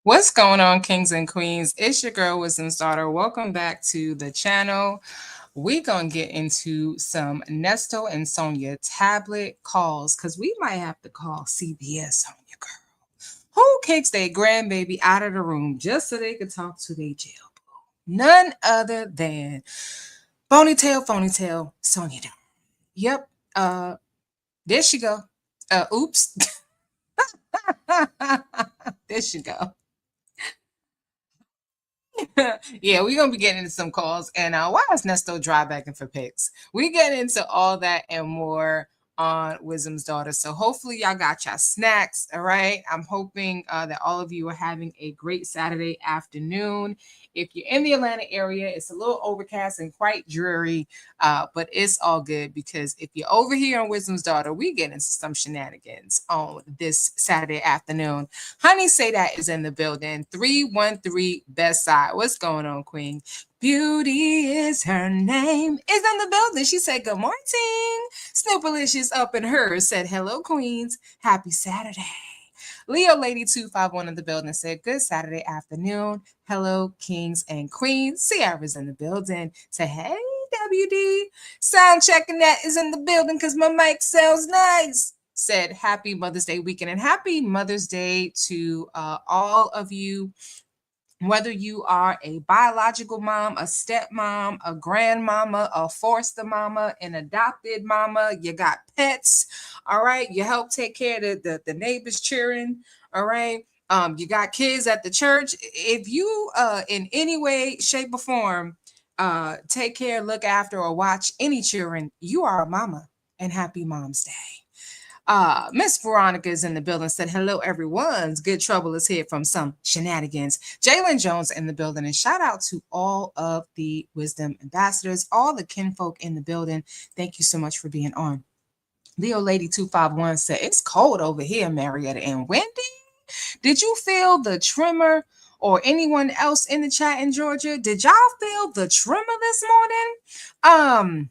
What's going on, kings and queens? It's your girl, Wisdom's Daughter. Welcome back to the channel. We're going to get into some Nesto and Sonya tablet calls because we might have to call CBS on you, girl. Who kicks their grandbaby out of the room just so they could talk to their jail boo? None other than Ponytail, Sonya. Yep. There she go. Oops. There she go. Yeah, we're gonna be getting into some calls. And why is Nesto dry backing for pics? We get into all that and more on Wisdom's Daughter. So hopefully y'all got your snacks. All right. I'm hoping that all of you are having a great Saturday afternoon. If you're in the Atlanta area, it's a little overcast and quite dreary, but it's all good because if you're over here on Wisdom's Daughter, we get into some shenanigans on this Saturday afternoon. Honey Say That is in the building. 313 Best Side. What's going on, Queen? Beauty is her name. Is in the building. She said, good morning. Snooperlicious up in hers said, hello, Queens. Happy Saturday. Leo Lady 251 in the building said, good Saturday afternoon. Hello, kings and queens. Sierra's in the building. Say, hey, WD. Sound checking that is in the building because my mic sounds nice. Said happy Mother's Day weekend and happy Mother's Day to all of you, whether you are a biological mom, a stepmom, a grandmama, a foster mama, an adopted mama, you got pets, all right, you help take care of the neighbors' children, all right, you got kids at the church. If you in any way, shape, or form take care, look after, or watch any children, you are a mama, and happy Mom's Day. Miss Veronica is in the building, said, hello, everyone's good trouble is here from some shenanigans. Jalen Jones in the building, and shout out to all of the Wisdom Ambassadors, all the kinfolk in the building. Thank you so much for being on. Leo Lady 251 said, it's cold over here, Marietta and Wendy. Did you feel the tremor? Or anyone else in the chat in Georgia? Did y'all feel the tremor this morning?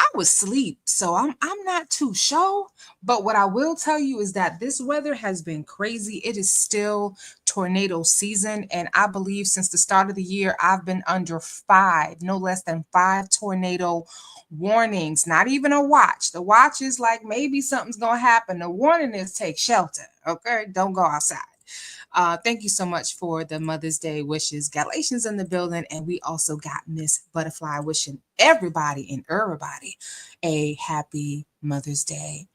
I was asleep, so I'm not too sure. But what I will tell you is that this weather has been crazy. It is still tornado season, and I believe since the start of the year, I've been under five, no less than five tornado warnings. Not even a watch. The watch is like maybe something's gonna happen. The warning is take shelter. Okay, don't go outside. Thank you so much for the Mother's Day wishes. Galatians in the building, and we also got Miss Butterfly wishing everybody and everybody a happy Mother's Day.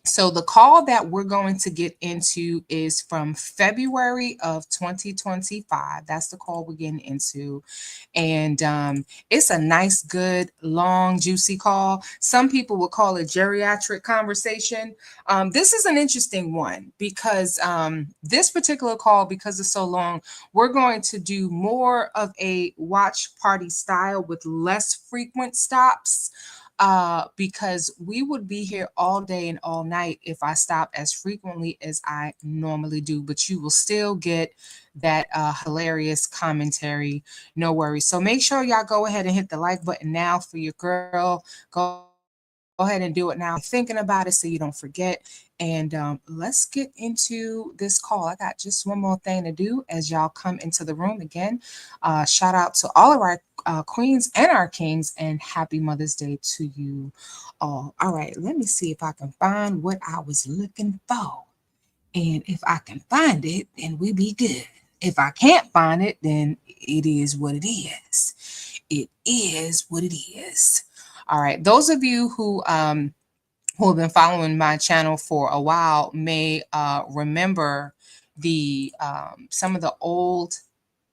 So the call that we're going to get into is from February of 2025. That's the call we're getting into. And it's a nice, good, long, juicy call. Some people would call it geriatric conversation. This is an interesting one because this particular call, because it's so long, we're going to do more of a watch party style with less frequent stops. Because we would be here all day and all night if I stop as frequently as I normally do, but you will still get that hilarious commentary. No worries. So make sure y'all go ahead and hit the like button now for your girl. Go ahead and do it now. Thinking about it so you don't forget. And let's get into this call. I got just one more thing to do as y'all come into the room again. Shout out to all of our queens and our kings, and happy Mother's Day to you all. All right, let me see if I can find what I was looking for. And if I can find it, then we be good. If I can't find it, then it is what it is. It is what it is. All right, those of you who have been following my channel for a while may remember the some of the old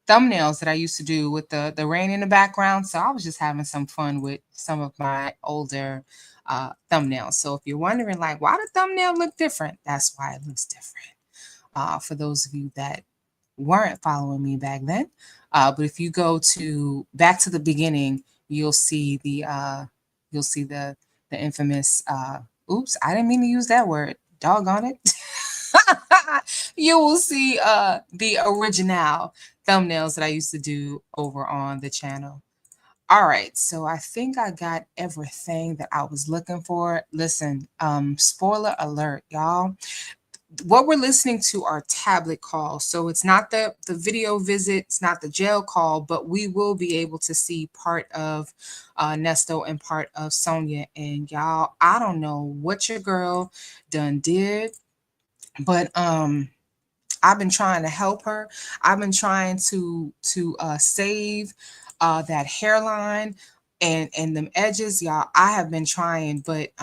thumbnails that I used to do with the rain in the background. So I was just having some fun with some of my older thumbnails. So if you're wondering, like, why the thumbnail look different, that's why it looks different. For those of you that weren't following me back then, but if you go to back to the beginning, you'll see the infamous. Oops, I didn't mean to use that word. Doggone it. You will see the original thumbnails that I used to do over on the channel. All right, so I think I got everything that I was looking for. Listen, spoiler alert, y'all. what we're listening to are tablet calls. So it's not the video visit, it's not the jail call, but we will be able to see part of Nesto and part of Sonia. And y'all, I don't know what your girl done did, but I've been trying to help her. I've been trying to save that hairline and them edges, y'all. I have been trying, but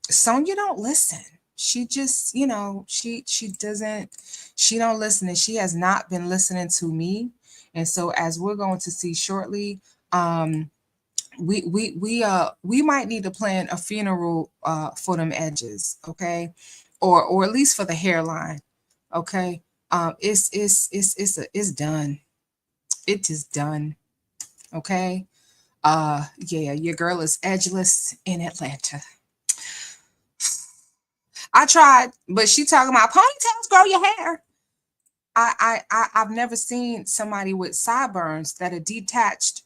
Sonya don't listen. She just, she don't listen, and she has not been listening to me. And so, as we're going to see shortly, we might need to plan a funeral for them edges, okay, or at least for the hairline, okay. It's done. It is done, okay. Yeah, your girl is edgeless in Atlanta. I tried, but she talking about ponytails grow your hair. I've never seen somebody with sideburns that are detached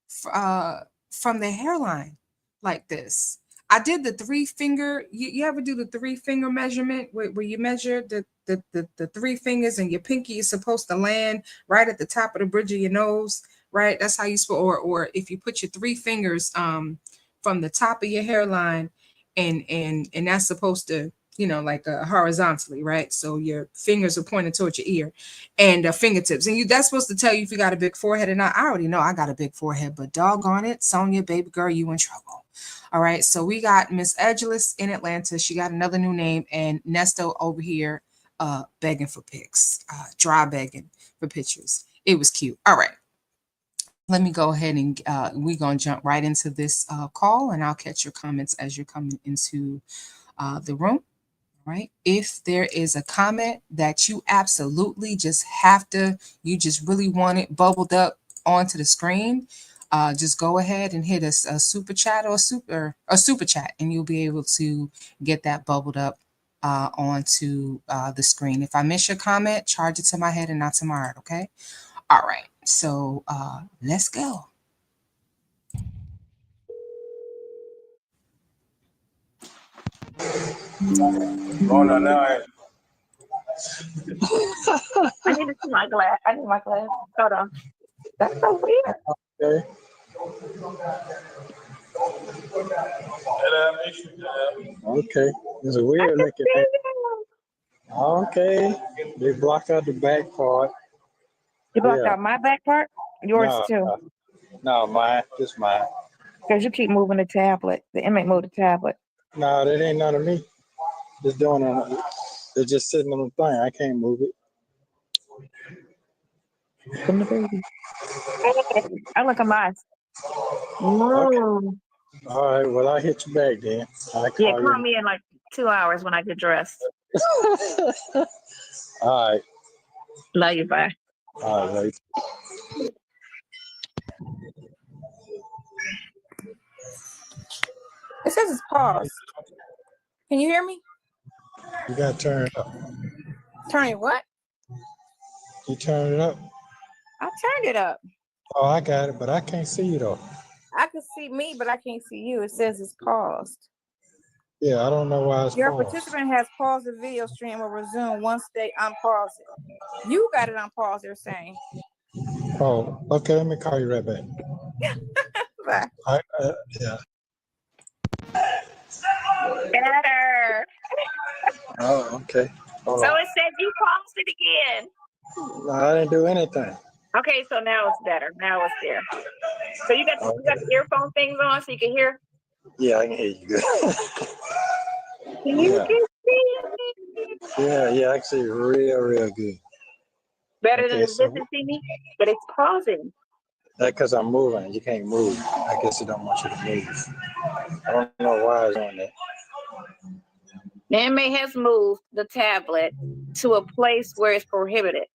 from the hairline like this. I did the 3-finger. You ever do the 3-finger measurement where you measure the 3 fingers and your pinky is supposed to land right at the top of the bridge of your nose, right? That's how you supposed, or if you put your 3 fingers from the top of your hairline and that's supposed to, like horizontally, right? So your fingers are pointed towards your ear and fingertips. And that's supposed to tell you if you got a big forehead or not. I already know I got a big forehead, but doggone it, Sonia, baby girl, you in trouble. All right. So we got Miss Edgeless in Atlanta. She got another new name, and Nesto over here begging for pics, dry begging for pictures. It was cute. All right. Let me go ahead and we're going to jump right into this call, and I'll catch your comments as you're coming into the room. Right. If there is a comment that you absolutely just have to, you just really want it bubbled up onto the screen, just go ahead and hit a super chat or a super chat, and you'll be able to get that bubbled up onto the screen. If I miss your comment, charge it to my head and not to my heart. Okay. All right. So let's go. Rona, now I need to see my glass. I need my glass. Hold on. That's so weird. okay. Okay. It's a weird looking thing. Okay. They blocked out the back part. You blocked out my back part? Yours too. No, mine. Just mine. Because you keep moving the tablet. The inmate moved the tablet. No, that ain't none of me. Just doing it. They're just sitting on the thing. I can't move it. From the baby. I look at mine. Okay. All right. Well, I'll hit you back then. Yeah, call me in like 2 hours when I get dressed. All right. Love you. Bye. All right. It says it's paused. Can you hear me? You got to turn it up. Turn it what? You turn it up. I turned it up. Oh, I got it, but I can't see you though. I can see me, but I can't see you. It says it's paused. Yeah, I don't know why it's Your paused. participant has paused the video stream or resume once they unpause it. You got it unpaused, they're saying. Oh, okay. Let me call you right back. Bye. Yeah. Better. Oh, okay. Hold So on. it said you paused it again. No, I didn't do anything. Okay, so now it's better. Now it's there. So you got the earphone things on so you can hear? Yeah, I can hear you good. You Yeah. can see. Yeah, I can see you real good. Better than this and see me, but it's pausing. That's because I'm moving. You can't move. I guess it don't want you to move. I don't know why it's on that. The inmate has moved the tablet to a place where it's prohibited.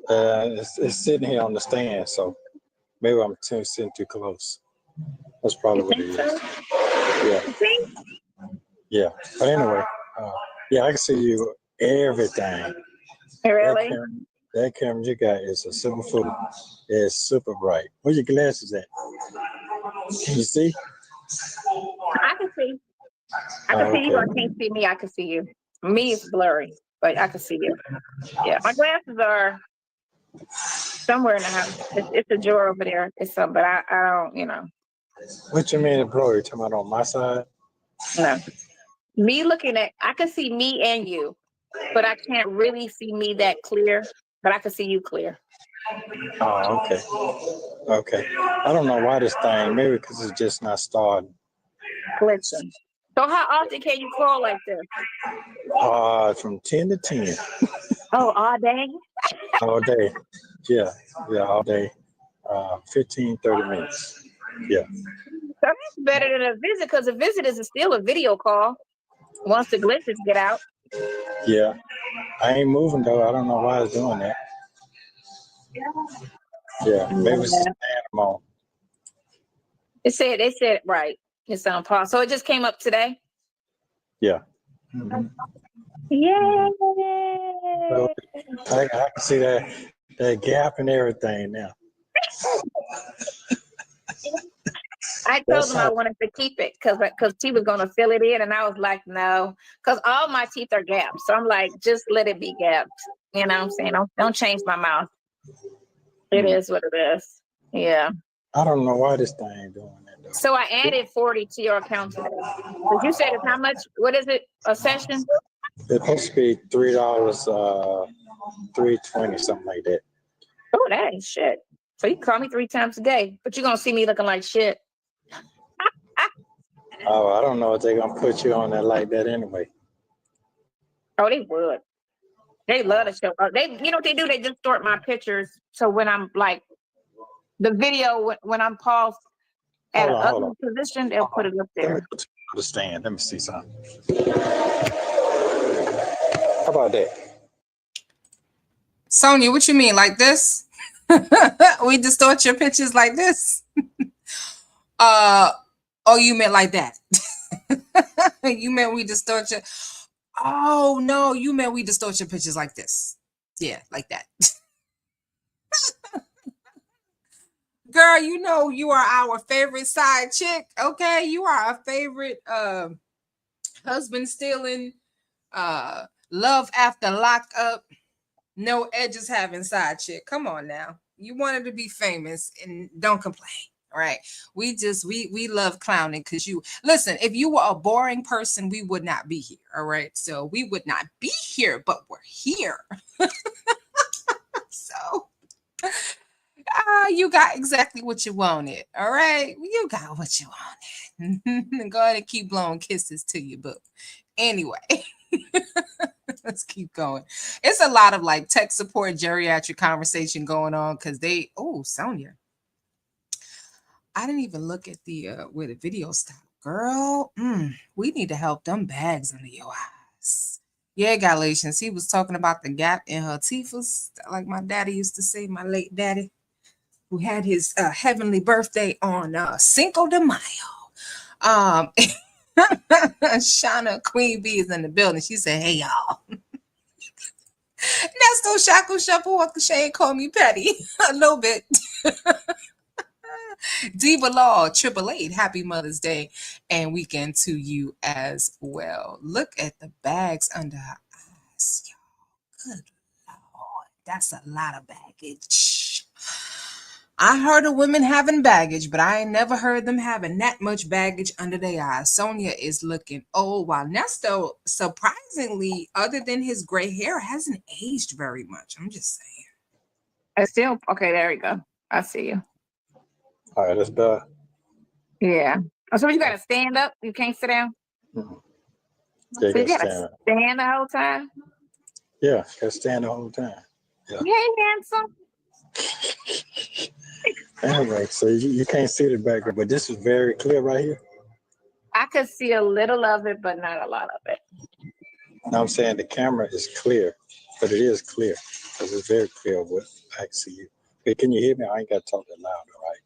It's sitting here on the stand, so maybe I'm sitting too close. That's probably what it is. So? Yeah. See? Yeah. But anyway, yeah, I can see you everything. Really? That camera you got is a super full. It's super bright. Where your glasses at? Can you see? I can see. I can see you. I can't see me. I can see you. Me is blurry. but I can see you. Yeah, my glasses are somewhere in the house. It's a drawer over there. It's some, but I don't, What you mean, bro? You talking about on my side? no. Me looking at, I can see me and you, but I can't really see me that clear. But I can see you clear. Oh, okay. Okay. I don't know why this thing. Maybe because it's just not starting. Glitching. So how often can you call like this? From 10 to 10. Oh, all day? All day. Yeah, all day. 15, 30 minutes. Yeah. So that's better than a visit, because a visit is still a video call once the glitches get out. Yeah. I ain't moving though. I don't know why it's doing that. Yeah. Maybe it's the animal. They said right. It's on pause. So it just came up today? Yeah. Mm-hmm. Yay! So I can see that gap and everything now. I told him I wanted to keep it because he was going to fill it in, and I was like, no, because all my teeth are gapped. So I'm like, just let it be gapped. You know what I'm saying? Don't change my mouth. It is what it is. Yeah. I don't know why this thing ain't doing that though. So I added 40 to your account today. But you said it's how much? What is it? A session? It's supposed to be $3, $3.20, something like that. Oh, that ain't shit. So you can call me 3 times a day, but you're going to see me looking like shit. Oh, I don't know if they're gonna put you on there like that anyway. Oh, they would. They love to show up. You know what they do? They distort my pictures. So when I'm like, the video, when I'm paused at an ugly position, they'll put it up there. Let me go to the stand. Let me see something. How about that? Sonia, what you mean? Like this? We distort your pictures like this? Oh, you meant like that? You meant we distort your... Oh, no, you meant we distort your pictures like this. Yeah, like that. Girl, you know you are our favorite side chick, okay? You are our favorite husband stealing, love after lockup, no edges having side chick. Come on now. You wanted to be famous and don't complain. All right. We love clowning because you listen, if you were a boring person, we would not be here. All right. So we would not be here, but we're here. So you got exactly what you wanted. All right. You got what you wanted. Go ahead and keep blowing kisses to your book. Anyway. Let's keep going. It's a lot of like tech support geriatric conversation going on because Sonia. I didn't even look at the where the video stopped. Girl, we need to help them bags under your eyes. Yeah, Galatians. He was talking about the gap in her teeth, like my daddy used to say, my late daddy, who had his heavenly birthday on Cinco de Mayo. Shauna Queen Bee is in the building. She said, "Hey y'all." Nesto Shackle Shuffle Walker Shane call me petty. A little bit. Diva Law, 888, happy Mother's Day and weekend to you as well. Look at the bags under her eyes, y'all. Good Lord. That's a lot of baggage. I heard of women having baggage, but I ain't never heard them having that much baggage under their eyes. Sonia is looking old, while Nesto, surprisingly, other than his gray hair, hasn't aged very much. I'm just saying. I still, okay, there you go. I see you. All right, that's better. Yeah. Oh, so you got to stand up? You can't sit down? Mm-hmm. Yeah, so you got to stand the whole time? Yeah, got to stand the whole time. Yeah. Hey, handsome. Anyway, so you can't see the background, but this is very clear right here. I could see a little of it, but not a lot of it. No, I'm saying the camera is clear, but it is clear because it's very clear what I can see you. Hey, can you hear me? I ain't got to talk that loud, all right?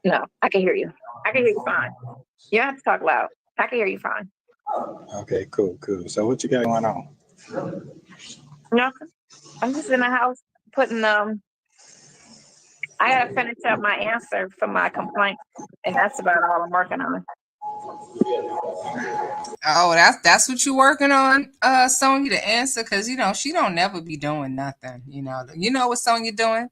No, I can hear you. I can hear you fine. You don't have to talk loud. I can hear you fine. Okay, cool. So what you got going on? Nothing. I'm just in the house putting I gotta finish up my answer for my complaint, and that's about all I'm working on. Oh, that's what you're working on, Sonya, to answer, because she don't never be doing nothing. You know what Sonya doing?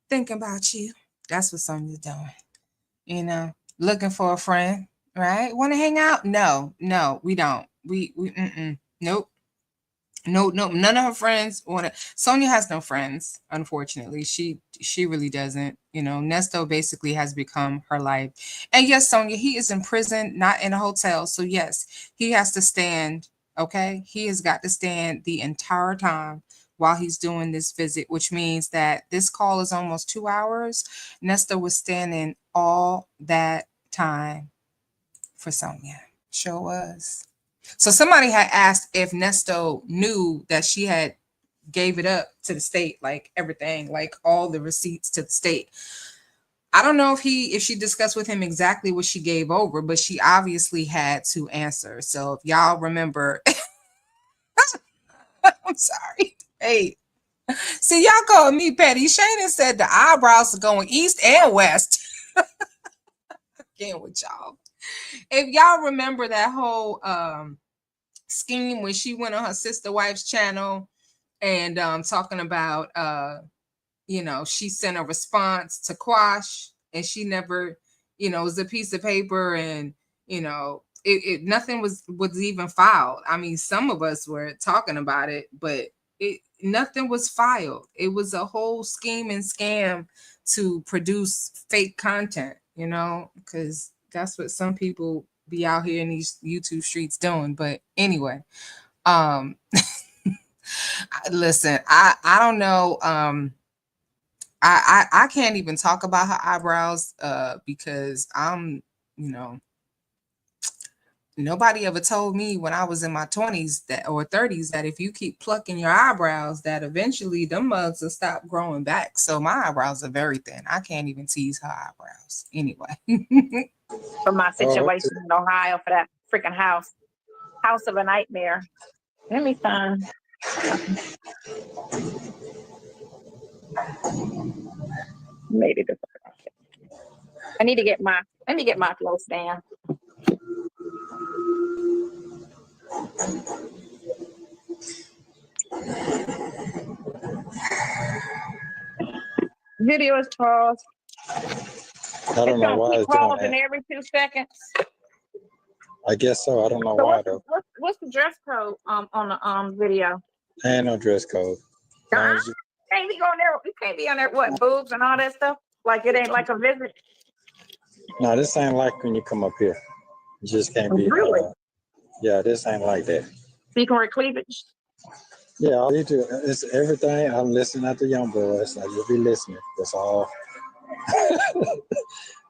Thinking about you. That's what Sonya's doing. Looking for a friend, right? Want to hang out? No, we don't. We nope. No, none of her friends want to. Sonya has no friends, unfortunately. She really doesn't. Nesto basically has become her life. And yes, Sonya, he is in prison, not in a hotel. So yes, he has to stand. Okay, he has got to stand the entire time while he's doing this visit, which means that this call is almost 2 hours. Nesto was standing all that time for Sonya. Sure was. So somebody had asked if Nesto knew that she had gave it up to the state, like everything, like all the receipts to the state. I don't know if she discussed with him exactly what she gave over, but she obviously had to answer. So if y'all remember, I'm sorry. Hey, see, y'all called me petty. Shayna said the eyebrows are going east and west. Again with y'all. If y'all remember that whole scheme when she went on her sister wife's channel and talking about she sent a response to Quash and she never, it was a piece of paper and nothing was even filed. I mean, some of us were talking about it, but nothing was filed. It was a whole scheme and scam to produce fake content, because that's what some people be out here in these YouTube streets doing. But anyway, listen, I don't know. I can't even talk about her eyebrows because I'm, nobody ever told me when I was in my 20s that or 30s that if you keep plucking your eyebrows that eventually them mugs will stop growing back. So my eyebrows are very thin. I can't even tease her eyebrows. Anyway. For my situation in Ohio for that freaking house of a nightmare. Let me find. Made it. I need to get my. Let me get my clothes down. Video is paused. I don't know why it's doing that. Every 2 seconds. I guess so. I don't know why though. What's the dress code on the video? Ain't no dress code. Can't be on there. You can't be on there. What, boobs and all that stuff? Like it ain't like a visit. No, this ain't like when you come up here. You just can't be. Really? Yeah, this ain't like that. So you can wear cleavage. Yeah, all you do is everything. I'm listening at the young boys. I just be listening. That's all.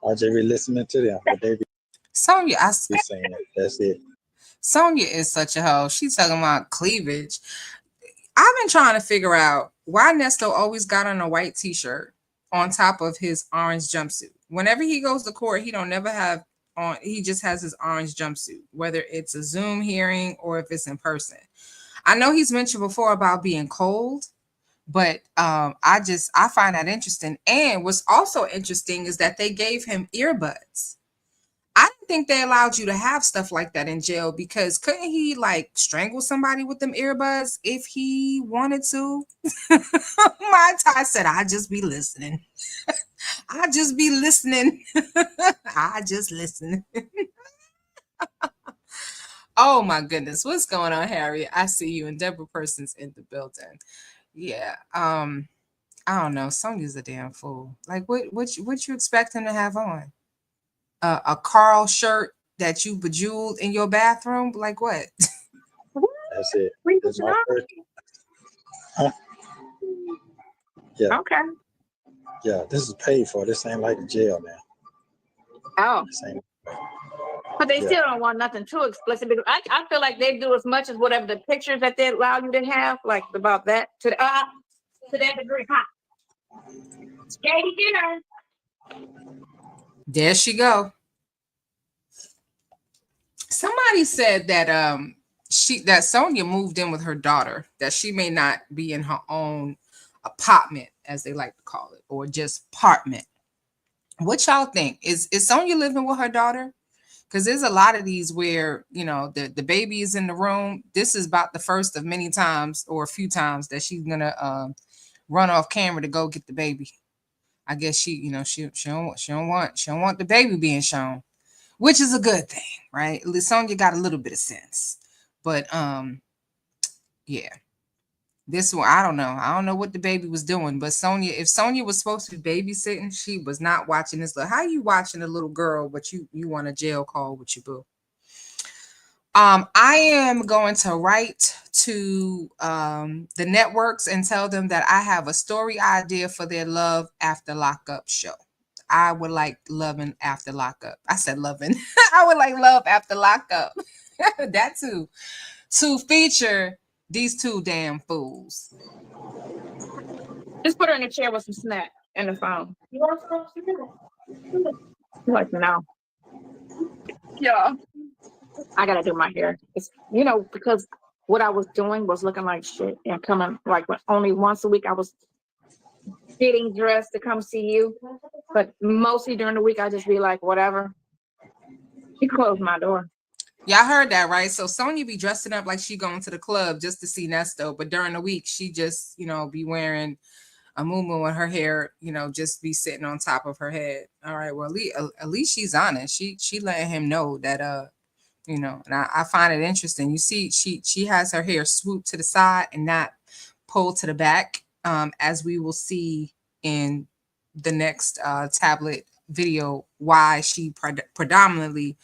I'll just be listening to them. But they be Sonya, saying it. That's it. Sonya is such a hoe. She's talking about cleavage. I've been trying to figure out why Nesto always got on a white t-shirt on top of his orange jumpsuit. Whenever he goes to court, he don't never have on. He just has his orange jumpsuit, whether it's a Zoom hearing or if it's in person. I know he's mentioned before about being cold, but I find that interesting. And what's also interesting is that they gave him earbuds. I didn't think they allowed you to have stuff like that in jail because couldn't he like strangle somebody with them earbuds if he wanted to? My Ty said, I just be listening. I just be listening. I just listen. Oh my goodness. What's going on, Harry? I see you and Deborah Person's in the building. Yeah. I don't know. Sonya's a damn fool. Like what you expect him to have on? A Carl shirt that you bejeweled in your bathroom? Like what? That's it. That's my first. Huh? Yeah. Okay. Yeah, this is paid for. This ain't like a jail now. Oh. This ain't. But they still don't want nothing too explicit because I feel like they do as much as whatever the pictures that they allow you to have, like about that to that degree. Katie dinner. There she go. Somebody said that that Sonya moved in with her daughter, that she may not be in her own apartment, as they like to call it, or just apartment. What y'all think? Is Sonya living with her daughter? Because there's a lot of these where, you know, the baby is in the room. This is about the first of many times or a few times that she's gonna run off camera to go get the baby. I guess she, you know, she don't want the baby being shown, which is a good thing, right? At least Sonya got a little bit of sense. But yeah. This one, I don't know. I don't know what the baby was doing, but Sonya, if Sonya was supposed to be babysitting, she was not watching this. How you watching a little girl, but you want a jail call with your boo? I am going to write to the networks and tell them that I have a story idea for their Love After Lockup show. I would like Loving After Lockup. I said loving. I would like Love After Lockup. That too. To feature these two damn fools. Just put her in a chair with some snack and the phone. Like, no. Yeah. I gotta do my hair. It's, you know, because what I was doing was looking like shit and coming like only once a week I was getting dressed to come see you. But mostly during the week I just be like, whatever. She closed my door. Y'all heard that, right? So Sonya be dressing up like she going to the club just to see Nesto, but during the week she just, you know, be wearing a muumuu with her hair, you know, just be sitting on top of her head. All right, well, at least she's honest. She letting him know that you know, and I find it interesting. You see, she has her hair swooped to the side and not pulled to the back, as we will see in the next tablet video. Why she predominantly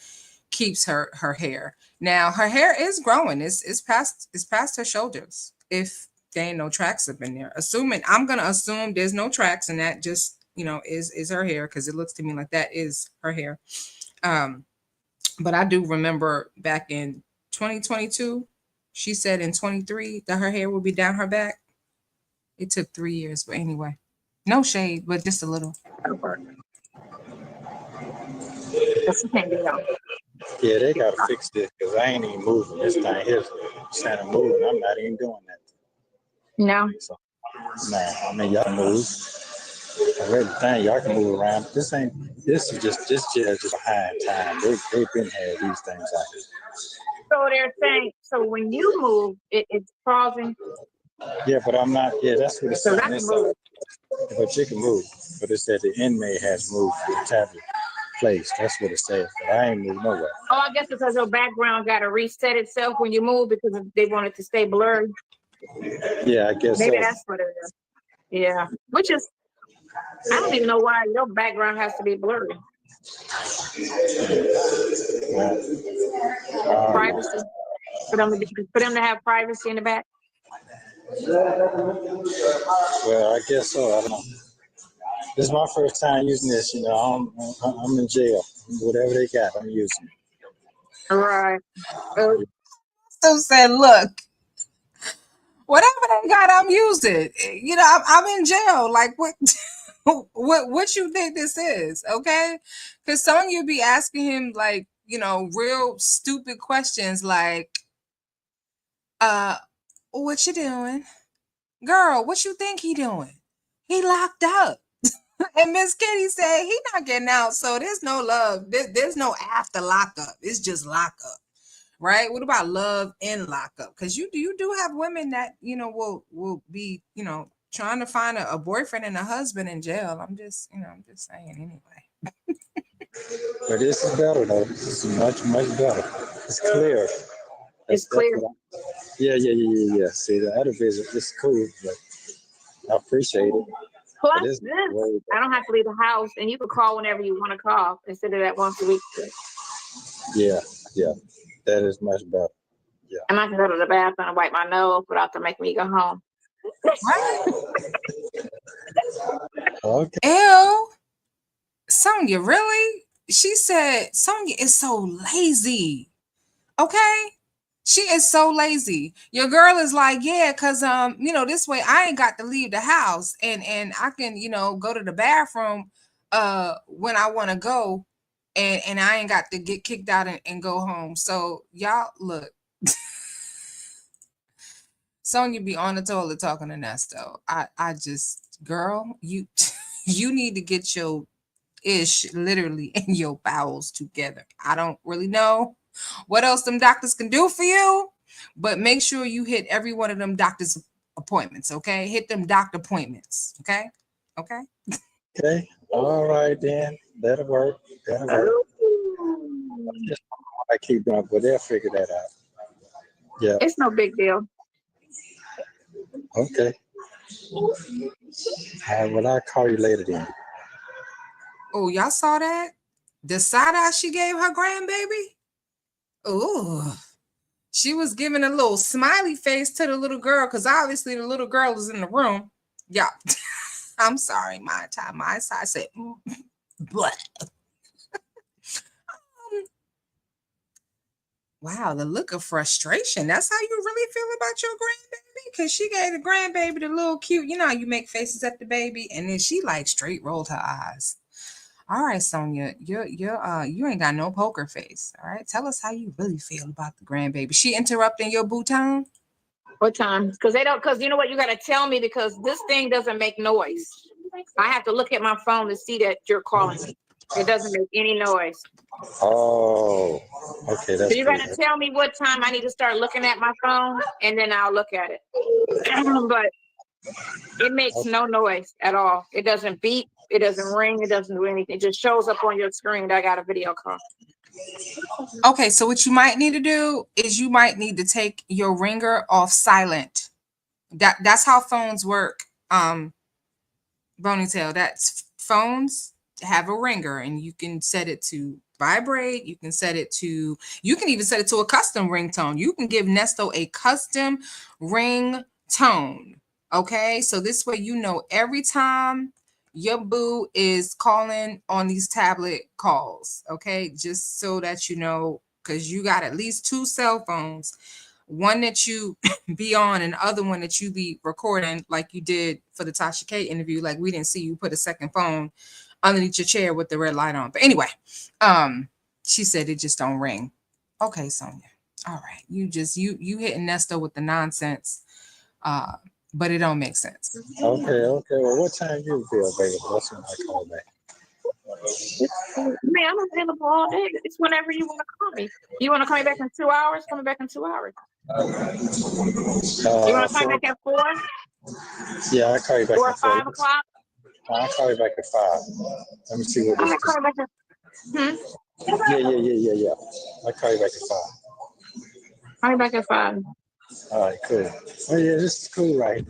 keeps her hair. Now her hair is growing. It's past her shoulders. If there ain't no tracks up in there, I'm gonna assume there's no tracks, and that just, you know, is her hair, because it looks to me like that is her hair. But I do remember back in 2022, she said in 23 that her hair would be down her back. It took 3 years, but anyway, no shade, but just a little. Yeah, they gotta fix this because I ain't even moving. This thing here's saying I'm moving. I'm not even doing that. No. So, nah, I mean y'all can move. I read the thing, y'all can move around. This is just behind time. They've been had these things out here. So they're saying, so when you move, it's pausing. Yeah, but I'm not. Yeah, that's what it's saying. But you can move. But it said the inmate has moved to the tablet place. That's what it says. But I ain't moved nowhere. Oh, I guess because your background got to reset itself when you move because they want it to stay blurry. Yeah, I guess maybe so. That's what it is. Yeah, which is, I don't even know why your background has to be blurry. Privacy for them to have privacy in the back. Well, I guess so. I don't know. This is my first time using this. You know, I'm in jail. Whatever they got, I'm using. All right. So said, look, whatever they got, I'm using. You know, I'm in jail. Like what? what you think this is? Okay, because Sonya be asking him like, you know, real stupid questions like, what you doing, girl? What you think he doing? He locked up. And Miss Kitty said he not getting out, so there's no love. There's no after lockup. It's just lockup, right? What about love in lockup? Because you do have women that, you know, will be, you know, trying to find a boyfriend and a husband in jail. I'm just saying anyway. But this is better though. This is much better. It's clear. It's clear. Yeah. See, the other visit is cool, but I appreciate it. Plus, this, I don't have to leave the house, and you can call whenever you want to call instead of that once a week. Yeah, that is much better. Yeah. And I can go to the bathroom and wipe my nose without them making me go home. Okay. Ew. Sonya, really? She said Sonya is so lazy. Okay? She is so lazy. Your girl is like, yeah, because you know, this way I ain't got to leave the house and I can, you know, go to the bathroom when I want to go and I ain't got to get kicked out and go home. So y'all look. Sonya be on the toilet talking to Nesto. I just, girl, you you need to get your ish literally in your bowels together. I don't really know what else them doctors can do for you, but make sure you hit every one of them doctor's appointments, okay? Hit them doctor appointments, okay? Okay? Okay. All right then. That'll work. That'll work. Just I keep going, but they'll figure that out. Yeah. It's no big deal. Okay. All right. Well, I'll call you later then. Oh, y'all saw that? The side eye she gave her grandbaby? Oh, she was giving a little smiley face to the little girl because obviously the little girl was in the room. Yeah. I'm sorry, my time. My side said, but wow, the look of frustration. That's how you really feel about your grandbaby? Because she gave the grandbaby the little cute, you know how you make faces at the baby, and then she like straight rolled her eyes. All right, Sonia, you ain't got no poker face. All right. Tell us how you really feel about the grandbaby. She interrupting your boo time? What time? Because they don't, because you know what, you got to tell me because this thing doesn't make noise. I have to look at my phone to see that you're calling me. It doesn't make any noise. Oh, okay. That's So you got to tell me what time I need to start looking at my phone, and then I'll look at it. But it makes no noise at all. It doesn't beep. It doesn't ring. It doesn't do anything. It just shows up on your screen that I got a video call. Okay, so what you might need to do is you might need to take your ringer off silent. That's how phones work. Ponytail. That's phones have a ringer, and you can set it to vibrate. You can set it to. You can even set it to a custom ringtone. You can give Nesto a custom ringtone. Okay, so this way you know every time your boo is calling on these tablet calls. Okay, just so that you know, because you got at least 2 cell phones. One that you be on and the other one that you be recording like you did for the Tasha K interview. Like we didn't see you put a second phone underneath your chair with the red light on. But anyway, she said it just don't ring. Okay, Sonia. All right. You hitting Nesto with the nonsense. But it don't make sense. Okay. Well, what time you feel available? That's when I call back. Man, I'm available all day. It's whenever you want to call me. You want to call me back in 2 hours? Call me back in 2 hours. You want to call me back at 4? Yeah, I'll call you back or at 4. 5 o'clock? I'll call you back at 5. Let me see what I'm this gonna call you back at. Yeah. I'll call you back at 5. Call me back at 5. All right, cool. Oh yeah, this is cool, right?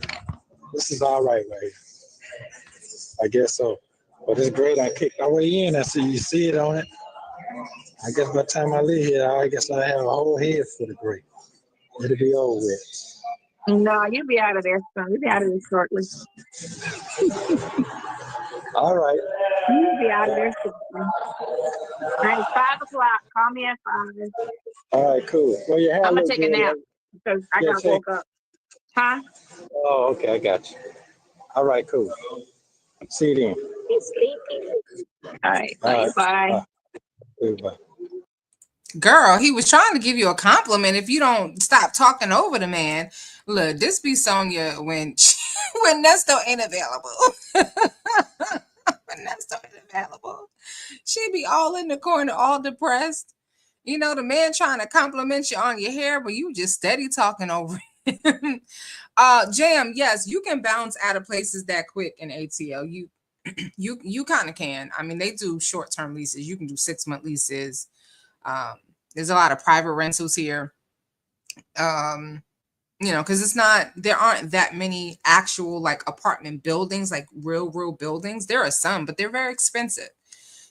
This is all right, right? I guess so. But it's great. I kicked my way in. I see you see it on it. I guess by the time I leave here, I guess I have a whole head full of gray. It'll be over with. No, you'll be out of there soon. You'll be out of there shortly. All right. You'll be out of there shortly. All right, 5 o'clock. Call me at 5. All right, cool. Well, your hair I'm gonna look take good. a nap because I got woke up. Huh? Oh, okay, I got you. All right, cool. See you then. He's sleeping. All right, bye. Bye. Girl, he was trying to give you a compliment if you don't stop talking over the man. Look, this be Sonya when when Nesto ain't available. When Nesto ain't available. She be all in the corner, all depressed. You know, the man trying to compliment you on your hair, but you just steady talking over him. Jam, yes, you can bounce out of places that quick in ATL. You kind of can. I mean, they do short-term leases. You can do 6-month leases. There's a lot of private rentals here. You know, because there aren't that many actual like apartment buildings, like real buildings. There are some, but they're very expensive.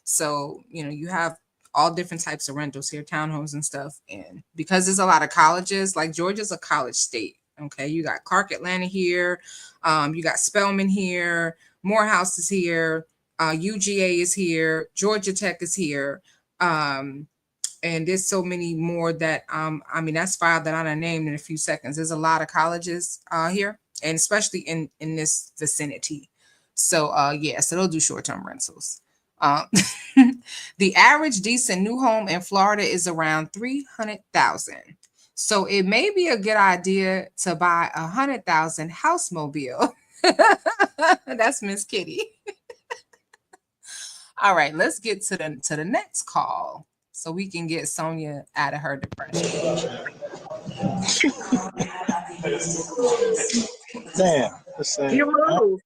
So, you know, you have all different types of rentals here, townhomes and stuff. And because there's a lot of colleges, like Georgia's a college state. Okay, you got Clark Atlanta here, you got Spelman here, Morehouse is here, UGA is here, Georgia Tech is here. And there's so many more that I mean, that's 5 that I named in a few seconds. There's a lot of colleges here, and especially in this vicinity. So yeah, so they'll do short-term rentals. The average decent new home in Florida is around $300,000. So it may be a good idea to buy a $100,000 housemobile. That's Miss Kitty. All right, let's get to the next call so we can get Sonia out of her depression. Damn. Let's see. You move.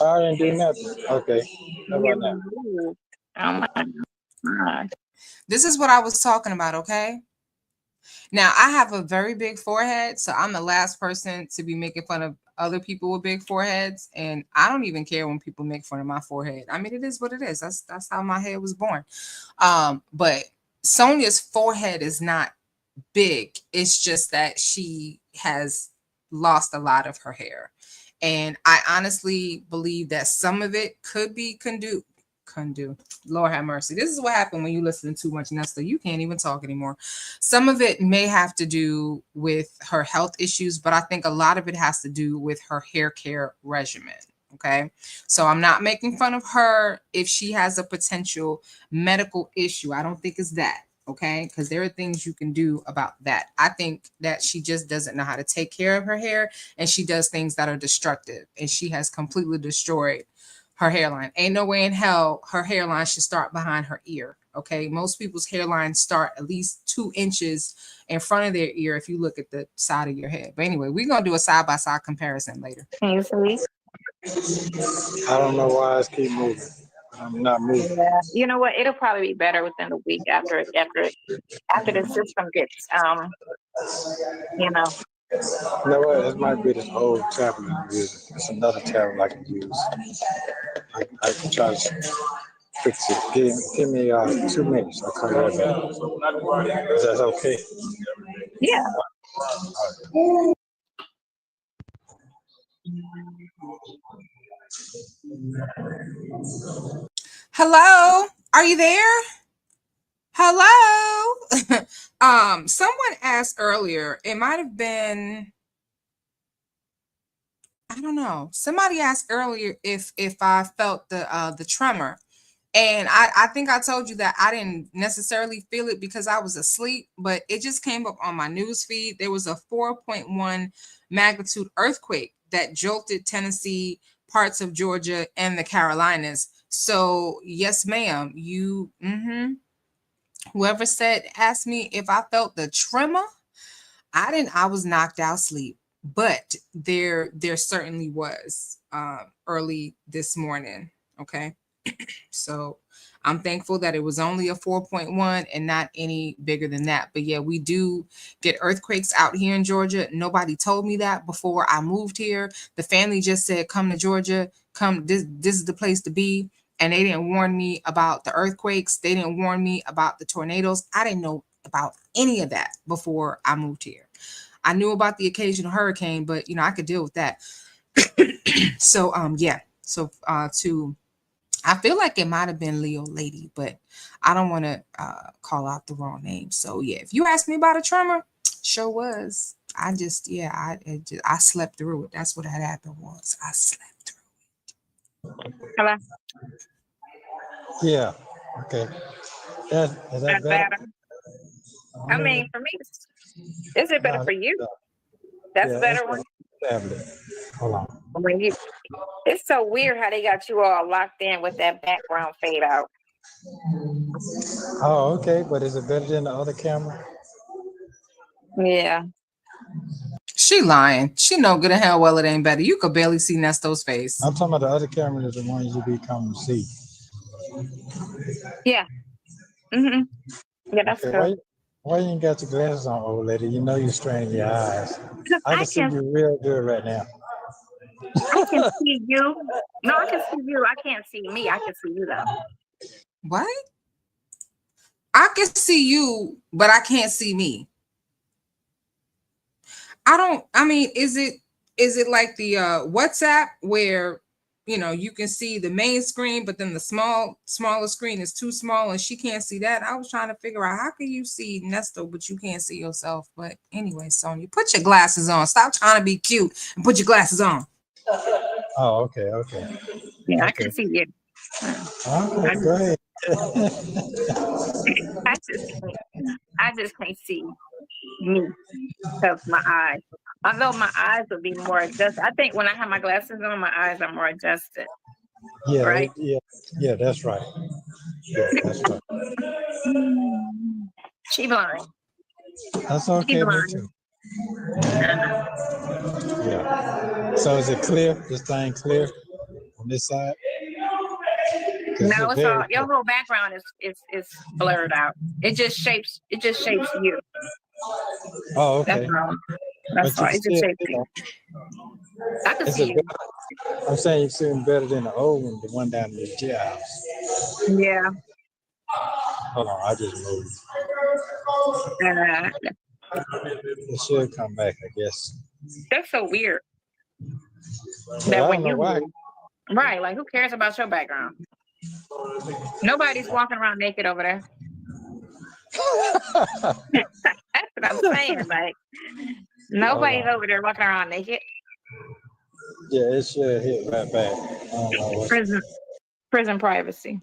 I didn't do nothing. Okay. How about now? Move. Oh my God. This is what I was talking about, okay? Now, I have a very big forehead, so I'm the last person to be making fun of other people with big foreheads, and I don't even care when people make fun of my forehead. I mean, it is what it is. That's how my head was born. But Sonia's forehead is not big. It's just that she has lost a lot of her hair. And I honestly believe that some of it could be condu. Lord have mercy. This is what happened when you listen to too much Nesto. You can't even talk anymore. Some of it may have to do with her health issues, but I think a lot of it has to do with her hair care regimen. Okay. So I'm not making fun of her if she has a potential medical issue. I don't think it's that. Okay. Because there are things you can do about that. I think that she just doesn't know how to take care of her hair, and she does things that are destructive, and she has completely destroyed her hairline. Ain't no way in hell her hairline should start behind her ear. Okay. Most people's hairlines start at least 2 inches in front of their ear if you look at the side of your head. But anyway, we're going to do a side by side comparison later. Can you see? I don't know why I keep moving. I'm not moving. Yeah. You know what? It'll probably be better within a week after the system gets you know. You know what? This might be this old tablet I'm using. It's another tablet I can use. I can try to fix it. Give me 2 minutes. I'll come right back. Is that okay? Yeah. Hello? Are you there? Hello? Someone asked earlier, it might have been, I don't know. Somebody asked earlier if I felt the tremor. And I think I told you that I didn't necessarily feel it because I was asleep, but it just came up on my news feed. There was a 4.1 magnitude earthquake that jolted Tennessee, parts of Georgia, and the Carolinas. So yes, ma'am. Whoever asked me if I felt the tremor, I didn't. I was knocked out sleep, but there certainly was early this morning. Okay. So I'm thankful that it was only a 4.1 and not any bigger than that. But yeah, we do get earthquakes out here in Georgia. Nobody told me that before I moved here. The family just said, come to Georgia, come, this is the place to be. And they didn't warn me about the earthquakes. They didn't warn me about the tornadoes. I didn't know about any of that before I moved here. I knew about the occasional hurricane, but I could deal with that. So yeah. So I feel like it might have been Leo Lady, but I don't want to call out the wrong name. So yeah, if you asked me about a tremor, sure was. I slept through it. That's what had happened was I slept through it. Hello. Yeah. Okay. Is that better? I mean, for me, is it better for you? That's better one. Tablet. Hold on. It's so weird how they got you all locked in with that background fade out. Oh, okay. But is it better than the other camera? Yeah. She lying. She know good and hell well it ain't better. You could barely see Nesto's face. I'm talking about the other camera is the one you be coming to see. Yeah. Mm-hmm. Yeah, that's good. Why you ain't got your glasses on, old lady? You know you're straining your eyes. I can see you real good right now. I can see you. No, I can see you. I can't see me. I can see you though. What? I can see you, but I can't see me. Is it like the WhatsApp where you can see the main screen, but then the smaller screen is too small and she can't see that? I was trying to figure out how can you see Nesto, but you can't see yourself. But anyway, Sonya, put your glasses on. Stop trying to be cute and put your glasses on. Oh, okay. Yeah, okay. I can see you. Okay, go ahead. I just can't see me because my eyes. Although my eyes would be more adjusted. I think when I have my glasses on, my eyes are more adjusted. Yeah, right? yeah, that's right. Yeah, that's right. She blind. That's She okay, me blind. too. Yeah. So is it clear? This thing clear on this side? 'Cause No, it's it's all very your clear. whole background is blurred out. It just shapes you. Oh, That's okay. all. That's But all. you can It just still, shapes you. I can is see it you. better? I'm saying you seem better than the old one, the one down in the jailhouse. Yeah. Hold on, I just moved. Uh, It should come back, I guess. that's so weird But that I when don't know you why. move, right? Like, who cares about your background? Nobody's walking around naked over there. That's what I'm saying. Like, Hold nobody's on. over there walking around naked. Yeah, it should hit right back. I don't know what. Prison privacy.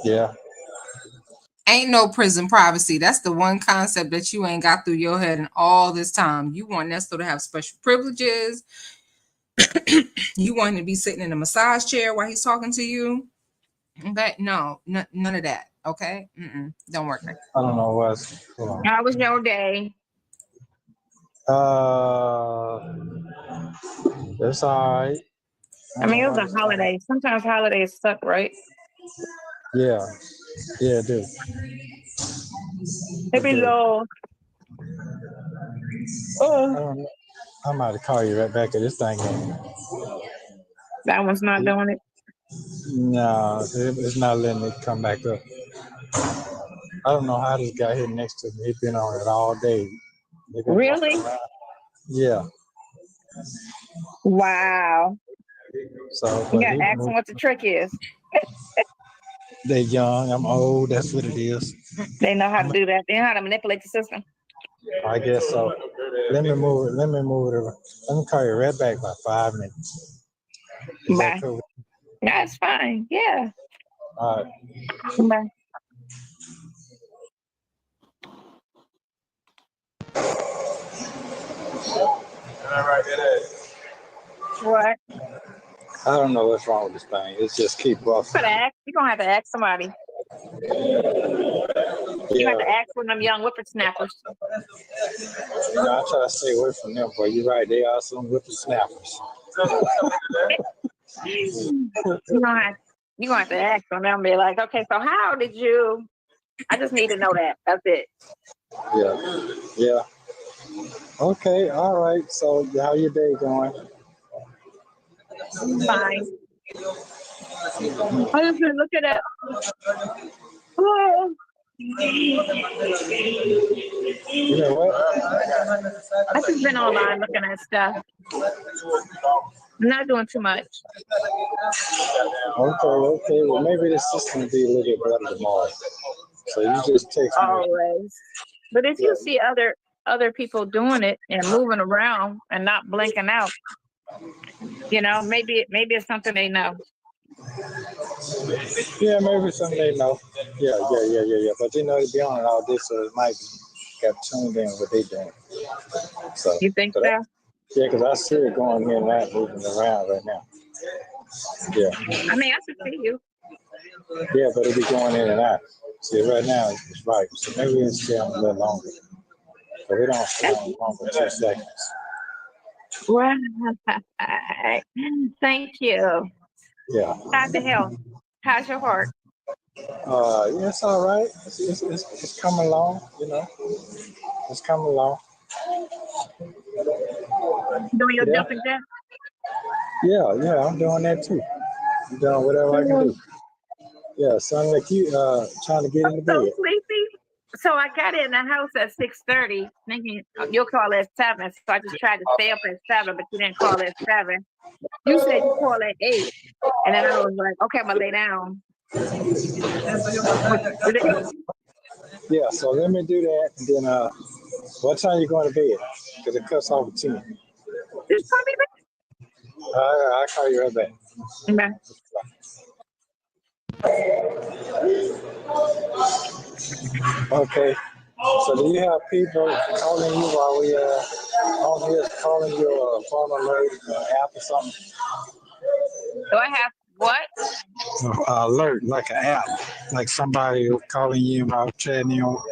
Yeah. Ain't no prison privacy. That's the one concept that you ain't got through your head in all this time. You want Nesto to have special privileges. You want him to be sitting in a massage chair while he's talking to you. Okay, no, none of that. Okay, don't work like I don't know what's. Hold on. How was your day? It's all right. I mean, it don't was know a holiday. Sometimes holidays suck, right? Yeah, yeah, dude. It be low. Oh, I don't know. I might have call you right back at this thing. that one's not doing it. No, it's not letting me come back up. I don't know how this guy here next to me. He's been on it all day. He been walking Really? around. Yeah. Wow. So, You but got to ask them what the trick is. they young. I'm old. That's what it is. They know how to do that. They know how to manipulate the system. I guess so. Let me move it. Let me move it over. Let me call you right back by 5 minutes. Is that Bye. cool? That's fine. Yeah. All right. Bye. What? I don't know what's wrong with this thing. It's just keep buffering. You're going to have to ask somebody. You have Yeah. to ask one of them young whippersnappers. You know, I try to stay away from them, but you're right. They are some whippersnappers. You're going to have to ask them. They'll be like, okay, so how did you? I just need to know that. That's it. Yeah. Yeah. Okay. All right. So, how your day going? Fine. I just been looking at. Oh, You know what? I just been online looking at stuff. I'm not doing too much. Okay. Well, maybe the system will be a little bit better tomorrow. So you just text me. Always. But if you see other people doing it and moving around and not blinking out, you know, maybe it's something they know. Yeah, maybe something they know. Yeah. But you know, to be on all this, so it might got tuned in what they doing. So You think so? yeah, because I see it going in and out, moving around right now. Yeah. I mean, I can see you. Yeah, but it'll be going in and out. See, right now it's right. So maybe it's stay on a little longer. But we don't stay on longer 2 seconds. Right. Thank you. Yeah. How's the health? How's your heart? Yeah, it's all right. It's coming along, you know. It's coming along. Doing your Yeah. jumping jack? Yeah, I'm doing that too. I'm doing whatever I can do. Yeah, son, like you trying to get in the So bed. sleepy. So I got in the house at 6:30, thinking you'll call at 7. So I just tried to stay up at 7, but you didn't call at 7. You said you call at 8, and then I was like, okay, I'm gonna lay down. Yeah, so let me do that, and then what time you going to bed? Because it cuts off at 10. Just call me I'll call you right back. back. Okay. So do you have people calling you while we on here calling your phone alert app or something? Do I have What? Alert, like an app, like somebody calling you about chatting you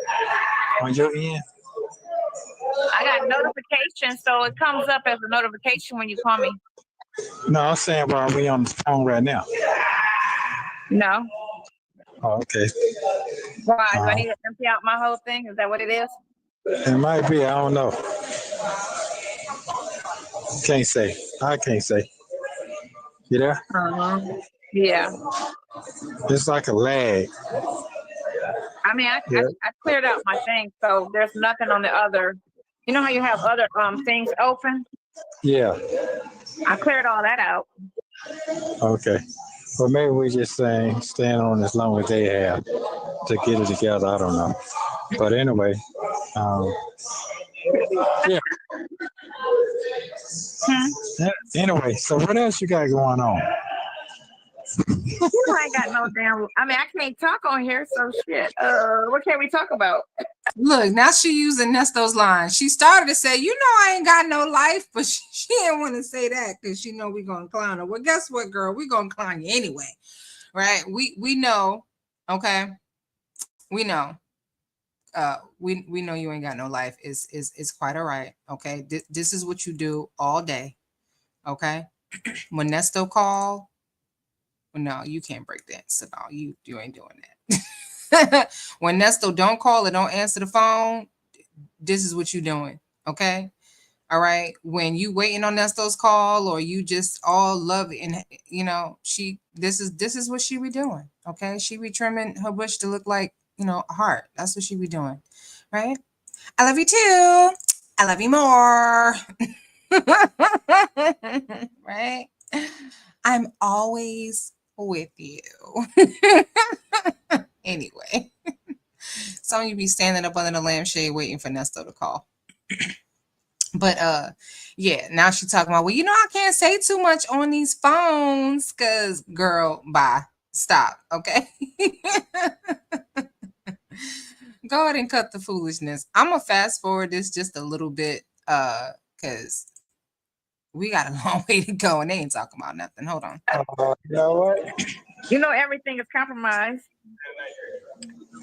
on your end. I got notifications, so it comes up as a notification when you call me. No, I'm saying while we on the phone right now. No. Oh, okay. Why? Do I need to empty out my whole thing? Is that what it is? It might be. I don't know. Can't say. I can't say. You there? Yeah. It's like a lag. I mean, I Yeah. cleared out my thing, so there's nothing on the other. You know how you have other things open? Yeah. I cleared all that out. Okay. Well, maybe we just stand on as long as they have to get it together. I don't know. But anyway, yeah. Anyway, so what else you got going on? You know, I ain't got no damn. I mean, I can't talk on here, so shit. What can we talk about? Look, now she using Nesto's line. She started to say, you know, I ain't got no life, but she didn't want to say that because she know we gonna clown her. Well, guess what, girl? We gonna clown you anyway, right? We know, okay. We know. We know you ain't got no life. It's quite all right. Okay. This is what you do all day. Okay. When Nesto call, well, no, you can't break that. So no, you ain't doing that. When Nesto don't call or don't answer the phone, this is what you doing. Okay. All right. When you waiting on Nesto's call or you just all love it and you know, this is what she be doing. Okay. She be trimming her bush to look like, you know, a heart. That's what she be doing. Right. I love you too. I love you more. Right. I'm always with you. Anyway. Sonya be standing up under the lampshade waiting for Nesto to call. But yeah, now she's talking about, well, you know, I can't say too much on these phones because girl, bye. Stop. Okay. Go ahead and cut the foolishness. I'm gonna fast forward this just a little bit because we got a long way to go and they ain't talking about nothing. Hold on. You know what? You know, everything is compromised.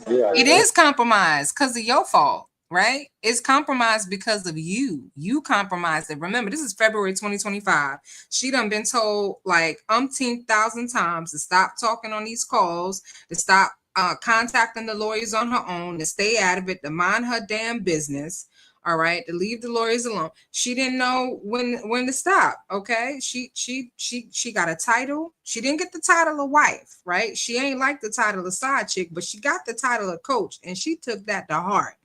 Yeah. It is compromised because of your fault, right? It's compromised because of you. You compromised it. Remember, this is February 2025. She done been told like umpteen thousand times to stop talking on these calls, to stop contacting the lawyers on her own, to stay out of it, to mind her damn business. All right, to leave the lawyers alone. She didn't know when to stop. Okay, she got a title. She didn't get the title of wife, right? She ain't like the title of side chick, but she got the title of coach, and she took that to heart.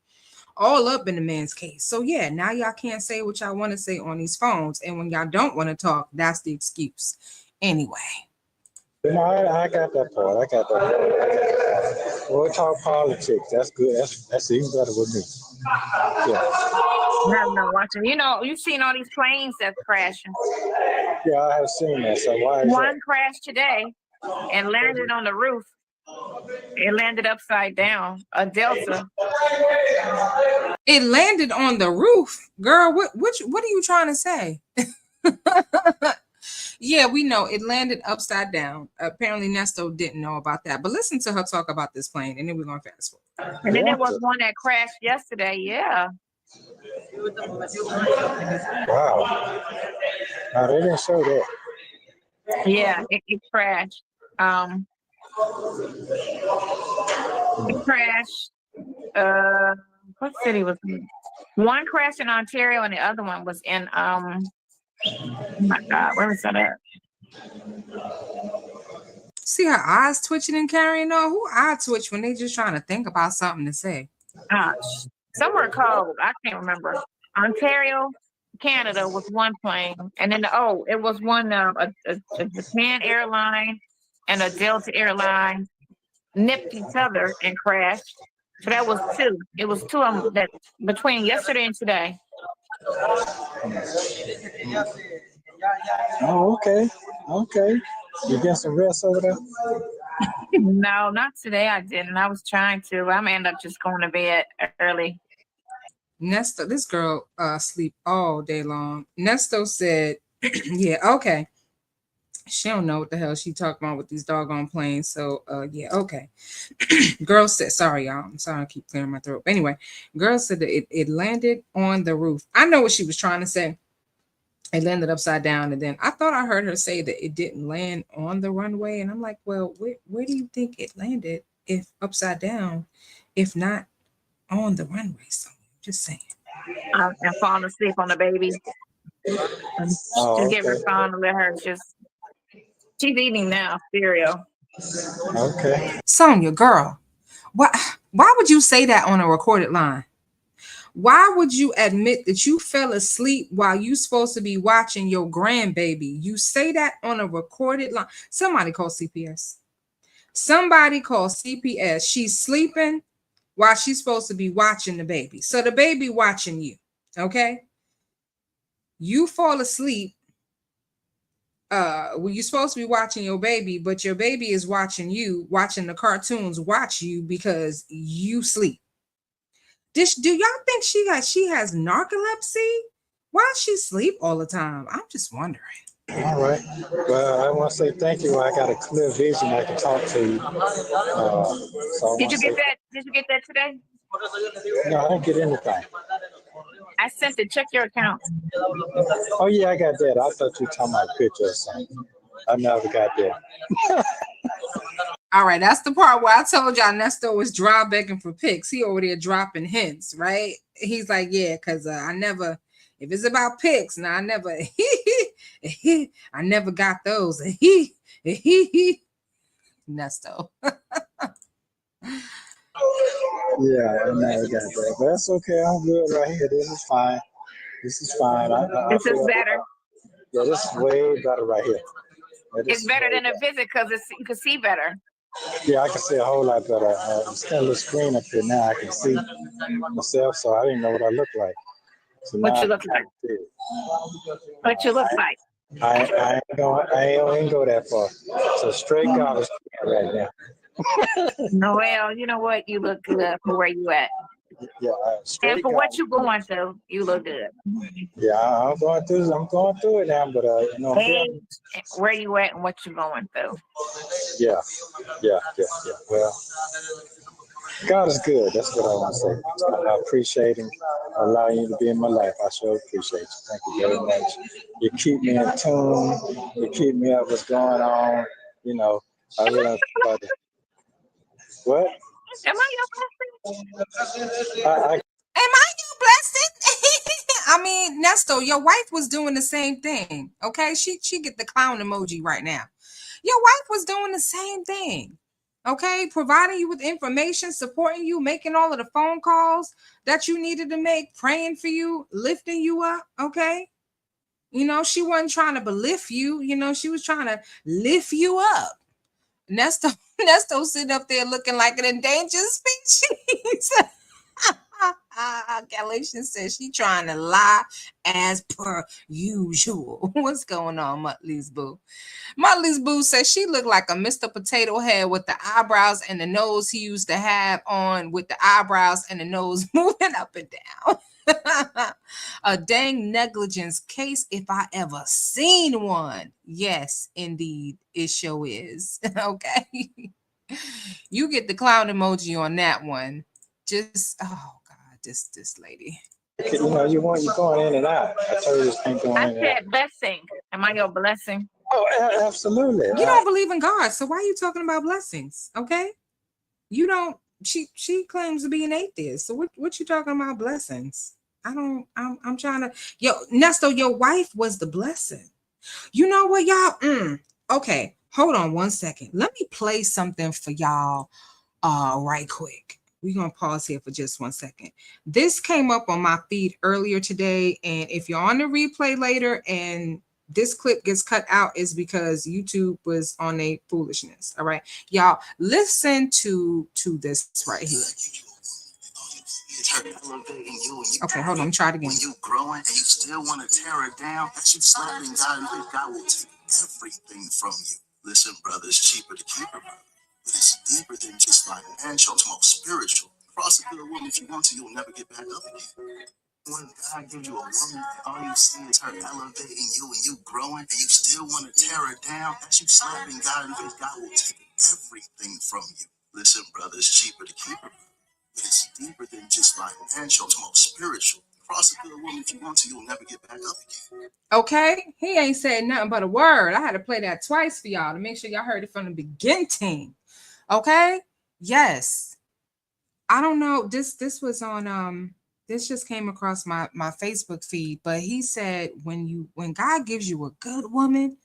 All up in the man's case. So yeah, now y'all can't say what y'all want to say on these phones, and when y'all don't want to talk, that's the excuse. Anyway. No, I got that part. I got that part. We'll talk politics. That's good. That's even better with me. Yeah. No, watching. You know, you've seen all these planes that's crashing. Yeah, I have seen that. So why is One crashed today and landed on the roof. It landed upside down. A Delta. It landed on the roof. Girl, what are you trying to say? Yeah, we know it landed upside down. Apparently Nesto didn't know about that. But listen to her talk about this plane, and then we're gonna fast forward. And then there was one that crashed yesterday. Yeah. Wow. No, they didn't show that. Yeah, it crashed. It crashed. What city was it? One crashed in Ontario and the other one was in oh my God, where was that at? See her eyes twitching and carrying on? Who eye twitch when they just trying to think about something to say? Somewhere cold. I can't remember. Ontario, Canada was one plane. And then it was one a Japan airline and a Delta airline nipped each other and crashed. So that was two. It was two of them that between yesterday and today. Oh, okay. Okay. You get some rest over there? No, not today. I didn't. I was trying to. I'm gonna end up just going to bed early. Nesto, this girl sleep all day long. Nesto said, yeah, okay. She don't know what the hell she talking about with these doggone planes. So yeah, okay. Girl said, sorry, y'all. I'm sorry I keep clearing my throat. But anyway, girl said that it landed on the roof. I know what she was trying to say. It landed upside down, and then I thought I heard her say that it didn't land on the runway. And I'm like, well, where do you think it landed if upside down, if not on the runway? So just saying. And falling asleep on the baby. And Oh, just give her okay. phone and let her just. She's eating now cereal. Okay. Sonya, girl, why would you say that on a recorded line? Why would you admit that you fell asleep while you supposed to be watching your grandbaby? You say that on a recorded line. Somebody call CPS. Somebody call CPS. She's sleeping while she's supposed to be watching the baby. So the baby watching you. Okay. You fall asleep. Well, you're supposed to be watching your baby, but your baby is watching you, watching the cartoons, watch you because you sleep. Do y'all think she has narcolepsy? Why does she sleep all the time? I'm just wondering. All right. Well, I want to say thank you. I got a clear vision. I can talk to you. So I Did want you to get say, that? Did you get that today? no, I didn't get anything. I sent it. Check your account. Oh, yeah, I got that. I thought you were talking about a picture or something. I never got that. All right, that's the part where I told y'all Nesto was dry begging for pics. He over there dropping hints, right? He's like, yeah, because I never, if it's about pics, now I never, I never got those. Nesto. Yeah, I never got that. But that's okay. I'm good right here. This is fine. This is fine. I This is feel, better. yeah, this is way better right here. Yeah, this It's is better way than a visit because you can see better. Yeah, I can see a whole lot better. It's got a little screen up here now. I can see myself, so I didn't know what I look like. So now What I you can look like? kind of see it. What you look like? I ain't go that far. So straight college right now. Noel, you know what? You look good for where you at. Yeah, And straight for what college. you going through, you look good. Yeah, I'm going through. I'm going through it now, but you know, I'm Age, feeling. where you at and what you going through. Yeah, yeah. Well, God is good. That's what I want to say. I appreciate Him allowing you to be in my life. I sure appreciate you. Thank you very much. You keep me in tune. You keep me up what's going on. You know, I Am really I don't think about it. What? am I your I Am I your blessing? I mean, Nesto, your wife was doing the same thing. Okay, she get the clown emoji right now. Your wife was doing the same thing. Okay, providing you with information, supporting you, making all of the phone calls that you needed to make, praying for you, lifting you up. Okay, you know she wasn't trying to belift you. You know she was trying to lift you up. Nesto, Nesto sitting up there looking like an endangered species. Galatians says she trying to lie as per usual. What's going on, Muttley's boo? Muttley's boo says she looked like a Mr. Potato Head with the eyebrows and the nose he used to have on, with the eyebrows and the nose moving up and down. A dang negligence case if I ever seen one. Yes, indeed, it sure is. Okay. You get the clown emoji on that one. Just oh god, this lady. you know, you're going in and out. I told you this ain't going I in and out. said blessing. Am I your blessing? Oh, absolutely. You don't believe in God, so why are you talking about blessings? Okay, you don't. She claims to be an atheist, so what you talking about blessings? I don't. I'm trying to. Yo, Nesto, your wife was the blessing. You know what, y'all? Okay, hold on one second. Let me play something for y'all. Right quick. We're gonna pause here for just 1 second. This came up on my feed earlier today, and if you're on the replay later and this clip gets cut out, is because YouTube was on a foolishness. All right, y'all, listen to this right here. Okay, hold on. Try it again. When you growing and you still want to tear her down, that's you slapping God, and think God will take everything from you. Listen, brother, it's cheaper to keep her, brother. But it's deeper than just financial. It's more spiritual. Cross a good woman if you want to, you'll never get back up again. When God gives you a woman and all you see is her elevating you and you growing and you still want to tear her down, that's you slapping God in the face. God will take everything from you. Listen, brother, it's cheaper to keep her. But it's deeper than just financial, it's more spiritual. Cross a good woman if you want to, you'll never get back up again. Okay, he ain't said nothing but a word. I had to play that twice for y'all to make sure y'all heard it from the beginning. Okay, yes. I don't know. This was on this just came across my Facebook feed, but he said when God gives you a good woman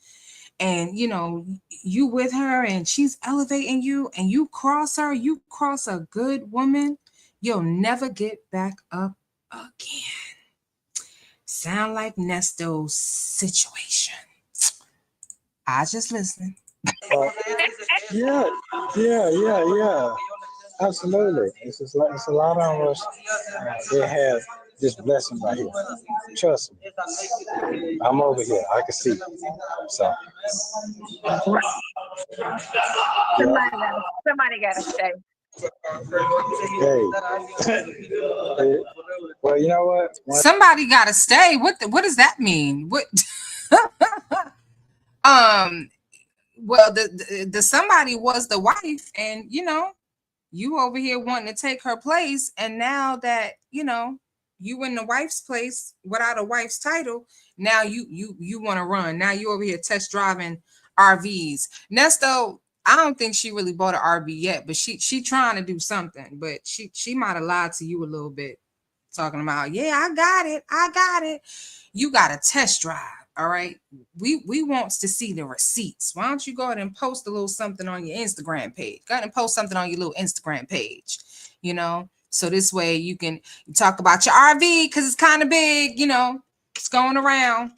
and you know you with her and she's elevating you and you cross her, you cross a good woman, you'll never get back up again. Sound like Nesto's situation. I just listening. Yeah, yeah. Absolutely. It's just like it's a lot of us. They have this blessing right here. Trust me. I'm over here. I can see. So Somebody gotta stay. hey. Well, you know what? Somebody gotta stay. What does that mean? What well the somebody was the wife, and you know, you over here wanting to take her place, and now that you know you in the wife's place without a wife's title, now you want to run. Now you over here test driving RVs. Nesto, I don't think she really bought an RV yet, but she trying to do something, but she might have lied to you a little bit, talking about, yeah, I got it. You got a test drive. All right. We wants to see the receipts. Why don't you go ahead and post a little something on your Instagram page? Go ahead and post something on your little Instagram page, you know, so this way you can talk about your RV because it's kind of big, you know, it's going around.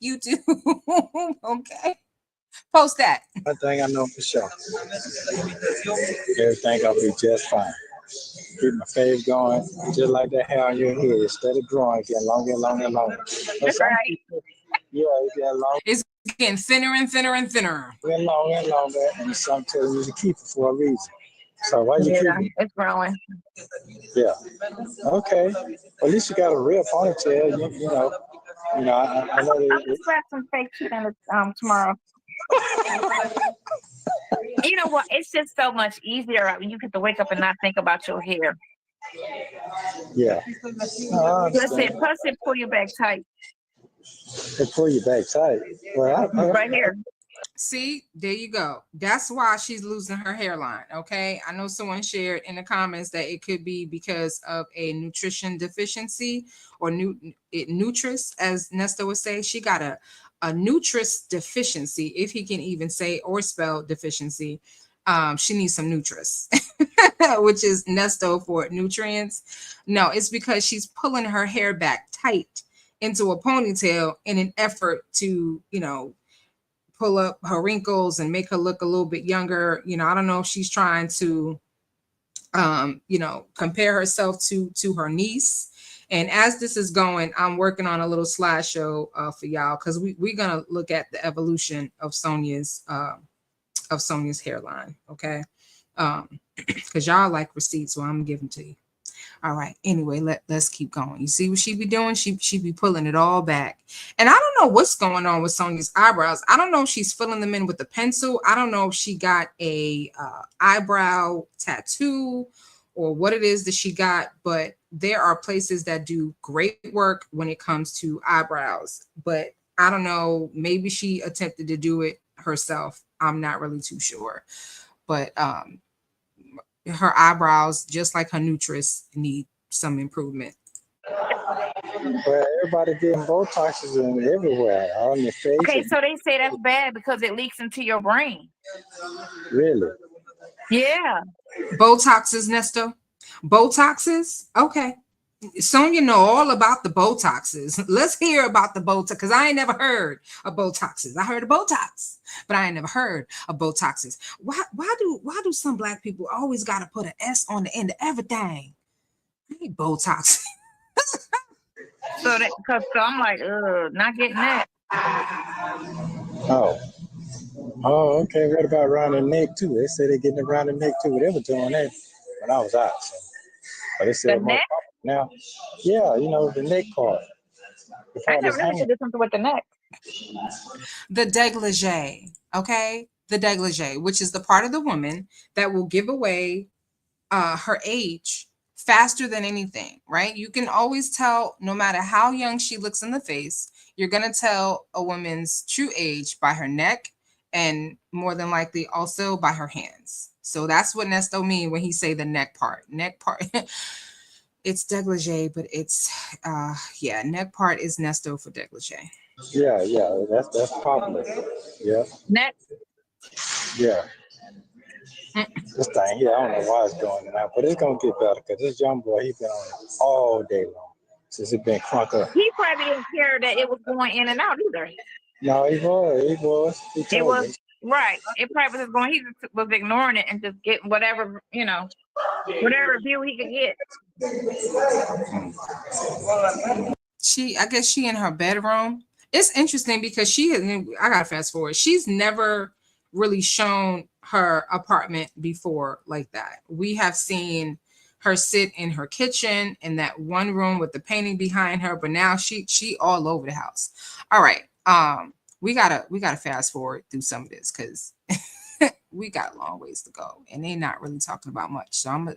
You do. Okay. Post that. One thing I know for sure. Everything gonna be just fine. Keep my face going, just like that hair on your head. Instead of growing, getting longer and longer and longer. But some people, yeah, it's getting longer. It's getting thinner and thinner and thinner. Getting longer and longer, and some tell you to keep it for a reason. So why you keep it? It's growing. Yeah. Okay. Well, at least you got a real ponytail. You know. I know I'm gonna scratch some fake shit in it tomorrow. You know what? It's just so much easier when you get to wake up and not think about your hair. Yeah. Plus it pull you back tight. It pull you back tight. Well, right here. See, there you go. That's why she's losing her hairline. Okay. I know someone shared in the comments that it could be because of a nutrition deficiency or nutris, as Nesto would say. She got a nutris deficiency, if he can even say or spell deficiency. She needs some nutris, which is Nesto for nutrients. No, it's because she's pulling her hair back tight into a ponytail in an effort to, you know, pull up her wrinkles and make her look a little bit younger. You know, I don't know if she's trying to you know, compare herself to her niece. And as this is going, I'm working on a little slideshow for y'all, because we're gonna look at the evolution of Sonia's hairline. Okay. Because y'all like receipts, so I'm gonna give them to you. All right. Anyway, let's keep going. You see what she be doing? She be pulling it all back. And I don't know what's going on with Sonia's eyebrows. I don't know if she's filling them in with a pencil. I don't know if she got a eyebrow tattoo or what it is that she got, but there are places that do great work when it comes to eyebrows. But I don't know, maybe she attempted to do it herself. I'm not really too sure. But her eyebrows, just like her nutris, need some improvement. Well, everybody getting Botoxes and everywhere on your face. Okay, so they say that's bad because it leaks into your brain. Really? Yeah. Botoxes, Nesto? Botoxes? Okay. Sonya know all about the Botoxes. Let's hear about the Botox, because I ain't never heard of Botoxes. I heard of Botox, but I ain't never heard of Botoxes. Why do some black people always got to put an S on the end of everything? I need Botox. So I'm like, not getting that. Oh, okay. What about around the neck too? They say they're getting around the neck too. They were doing that when I was out. So. But they said the neck? Now, yeah, the neck part. The I part never that's knew she hanging. could do something with the neck. The dégagé, okay? The dégagé, which is the part of the woman that will give away her age faster than anything, right? You can always tell, no matter how young she looks in the face, you're going to tell a woman's true age by her neck and more than likely also by her hands. So that's what Nesto mean when he say the neck part. Neck part, it's dégagé, but it's, yeah, neck part is Nesto for dégagé. Yeah, that's popular. Yeah, Neck. yeah. This thing here, I don't know why it's doing it now, but it's gonna get better because this young boy, he been on it all day long since it been crunk up. He probably didn't care that it was going in and out either. No, he was. He It told was me. right. It probably was going. He just was ignoring it and just getting whatever whatever view he could get. I guess she in her bedroom. It's interesting because I gotta fast forward. She's never really shown her apartment before like that. We have seen her sit in her kitchen in that one room with the painting behind her, but now she all over the house. All right. We gotta fast forward through some of this because we got a long ways to go and they're not really talking about much. So I'm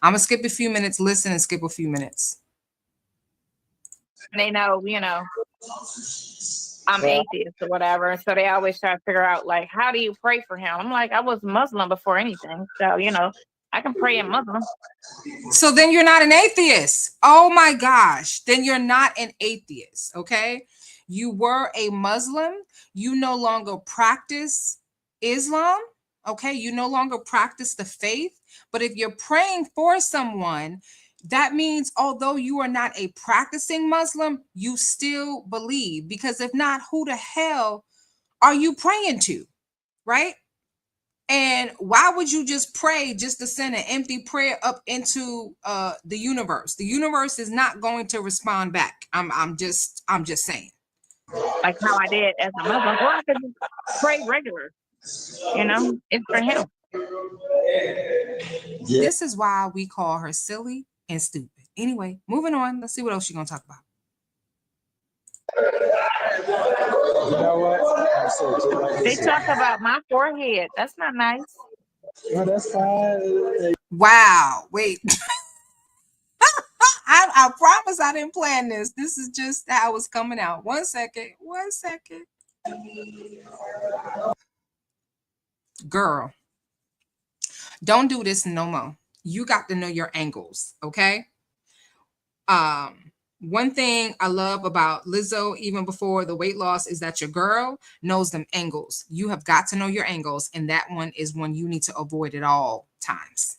gonna skip a few minutes, listen and skip a few minutes. They know, I'm atheist or whatever. So they always try to figure out, like, how do you pray for him? I'm like, I was Muslim before anything. So, I can pray in Muslim. So then you're not an atheist. Oh my gosh. Then you're not an atheist. Okay. You were a Muslim. You no longer practice Islam. Okay. You no longer practice the faith. But if you're praying for someone, that means although you are not a practicing Muslim, you still believe. Because if not, who the hell are you praying to? Right? And why would you just pray just to send an empty prayer up into the universe? The universe is not going to respond back. I'm just saying. Like how I did as a Muslim. Or I could just pray regular. It's for him. Yeah. This is why we call her silly and stupid. Anyway, moving on. Let's see what else she's gonna talk about. You know what? They talk about my forehead. That's not nice. Well, that's fine. Wow. Wait. I promise I didn't plan this. This is just how it's coming out. 1 second. 1 second. Girl, don't do this no more. You got to know your angles, okay? One thing I love about Lizzo, even before the weight loss, is that your girl knows them angles. You have got to know your angles, and that one is one you need to avoid at all times.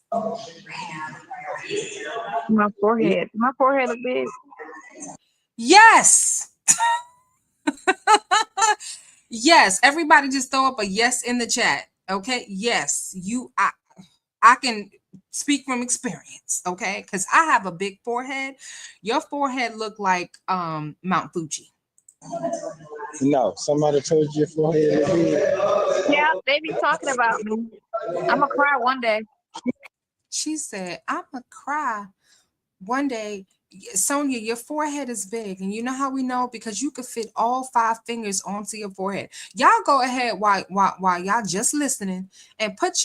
My forehead look big. Yes. Yes. Everybody just throw up a yes in the chat. Okay. Yes. I can speak from experience. Okay. Because I have a big forehead. Your forehead look like Mount Fuji. No, somebody told you your forehead is big. Yeah, they be talking about me. I'm gonna cry one day. She said, I'm gonna cry one day. Sonia, your forehead is big, and you know how we know? Because you could fit all 5 fingers onto your forehead. Y'all go ahead while y'all just listening and put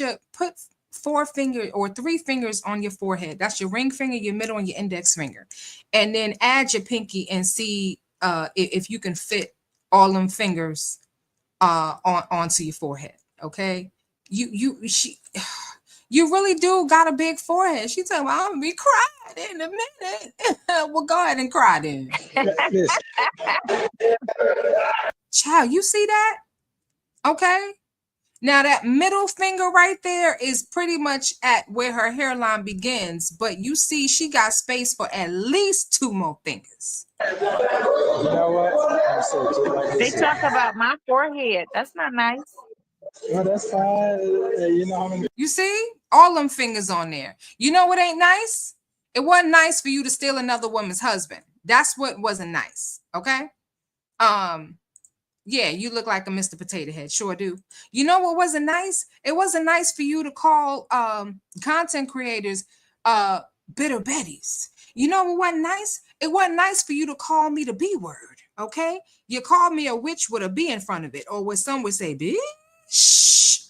4 fingers or 3 fingers on your forehead. That's your ring finger, your middle, and your index finger, and then add your pinky and see if you can fit all them fingers onto your forehead. Okay, you really do got a big forehead. She told me I'm gonna be crying in a minute. Well, go ahead and cry then. Child, you see that? Okay. Now that middle finger right there is pretty much at where her hairline begins, but you see she got space for at least 2 more fingers. You know what? They talk about my forehead. That's not nice. Well, that's fine. You know how many. You see? All them fingers on there. You know what ain't nice? It wasn't nice for you to steal another woman's husband. That's what wasn't nice. Okay? Yeah, you look like a Mr. Potato Head. Sure do. You know what wasn't nice? It wasn't nice for you to call content creators bitter betties. You know what wasn't nice? It wasn't nice for you to call me the B word, okay? You called me a witch with a B in front of it, or what some would say, bitch.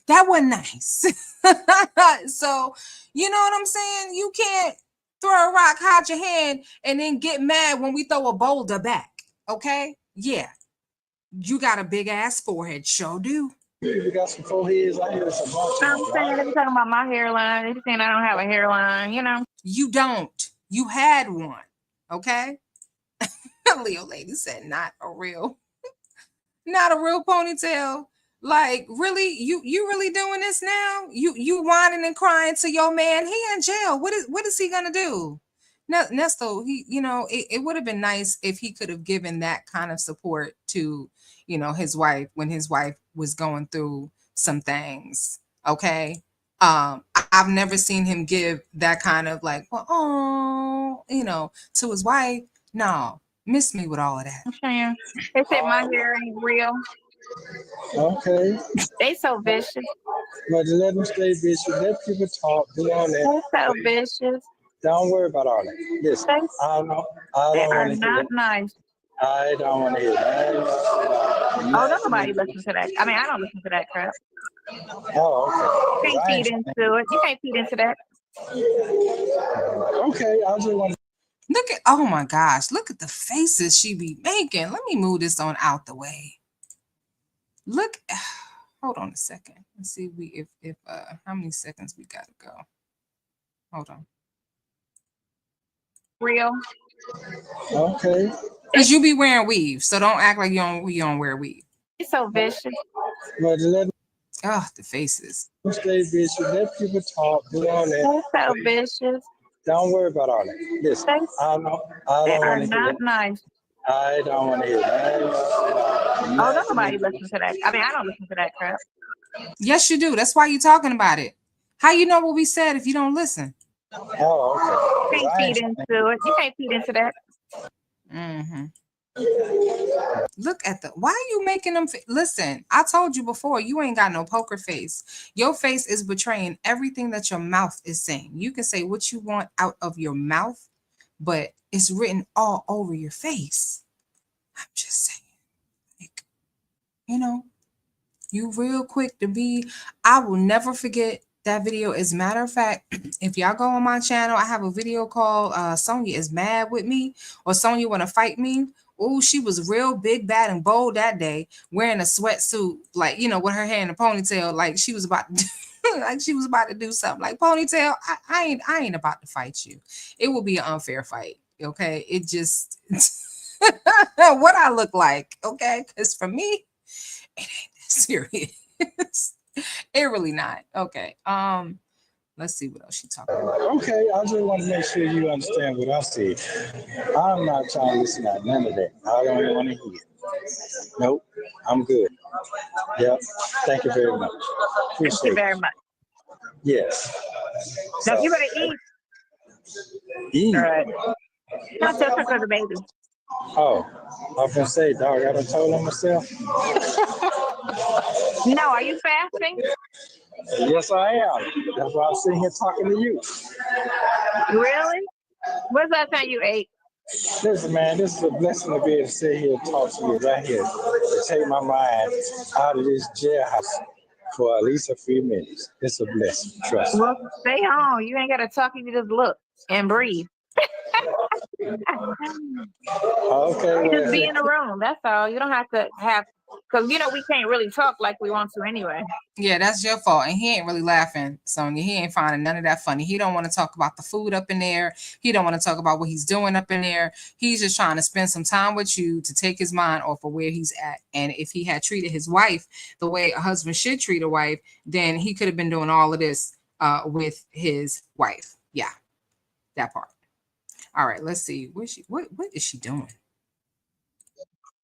That wasn't nice. So, you know what I'm saying? You can't throw a rock, hide your hand, and then get mad when we throw a boulder back, okay? Yeah. You got a big ass forehead, sure do. You got some foreheads. I hear some bunch of I'm them, saying right? they be talking about my hairline. They be saying I don't have a hairline, you know. You don't. You had one, okay? Leo lady said not a real ponytail. Like, really, you really doing this now? You whining and crying to your man. He in jail. What is he gonna do? Nesto, it would have been nice if he could have given that kind of support to, his wife when his wife was going through some things. Okay. I've never seen him give that kind of like, well, oh, to his wife. No, miss me with all of that. I'm saying they said my hair ain't real. Okay. They so vicious. But to let them stay vicious, let people talk, do all that. They so vicious. Don't worry about all that. Listen, I don't They are want to hear not it. nice. I don't want to hear that. Oh, don't nobody listen to that. I mean, I don't listen to that crap. Oh, okay. You can't feed into it. You can't feed into that. Okay, I just want to. Look at, oh my gosh, look at the faces she be making. Let me move this on out the way. Look, hold on a second. Let's see if how many seconds we gotta go. Hold on. Real. Okay. Because you be wearing weave, so don't act like you don't wear weave. It's so vicious. But to let Oh, the faces. them stay vicious, let people talk, do all that. They're so vicious. Don't worry about all that. Listen, I don't They are want to hear not it. nice. I don't want to hear that. Oh, don't nobody listen to that. I mean, I don't listen to that crap. Yes, you do. That's why you're talking about it. How you know what we said if you don't listen? Oh, okay. You can't feed into it. You can't feed into that. Mm-hmm. Look at why are you making them listen? I told you before, you ain't got no poker face. Your face is betraying everything that your mouth is saying. You can say what you want out of your mouth, but it's written all over your face. I'm just saying, like, you real quick to be. I will never forget that video. As a matter of fact, if y'all go on my channel, I have a video called Sonya is mad with me, or Sonya want to fight me. Oh, she was real big, bad, and bold that day, wearing a sweatsuit, like, with her hair in a ponytail, like she was about to do something. Like, ponytail, I ain't about to fight you. It will be an unfair fight. Okay. It just what I look like, okay? Because for me, it ain't that serious. It really not. Okay. Let's see what else she talking about. Okay, I just want to make sure you understand what I said. I'm not trying to listen to none of that. I don't want to hear it. Nope, I'm good. Yep. Thank you very much. Appreciate Thank you very much. Yes. Now, you better eat. Eat. All right. I'll tell her for the baby. Oh, I was going to say, dog, I done told on myself. No, are you fasting? Yes, I am. That's why I'm sitting here talking to you. Really? When's the last time you ate? Listen, man, this is a blessing to be able to sit here and talk to you right here. To take my mind out of this jailhouse for at least a few minutes. It's a blessing, trust me. Well, stay home. You ain't got to talk. You just look and breathe. Okay. Just be in the room. That's all. You don't have to have, because, we can't really talk like we want to anyway. Yeah, that's your fault. And he ain't really laughing, Sonya. He ain't finding none of that funny. He don't want to talk about the food up in there. He don't want to talk about what he's doing up in there. He's just trying to spend some time with you to take his mind off of where he's at. And if he had treated his wife the way a husband should treat a wife, then he could have been doing all of this with his wife. Yeah, that part. All right, let's see. What is she doing?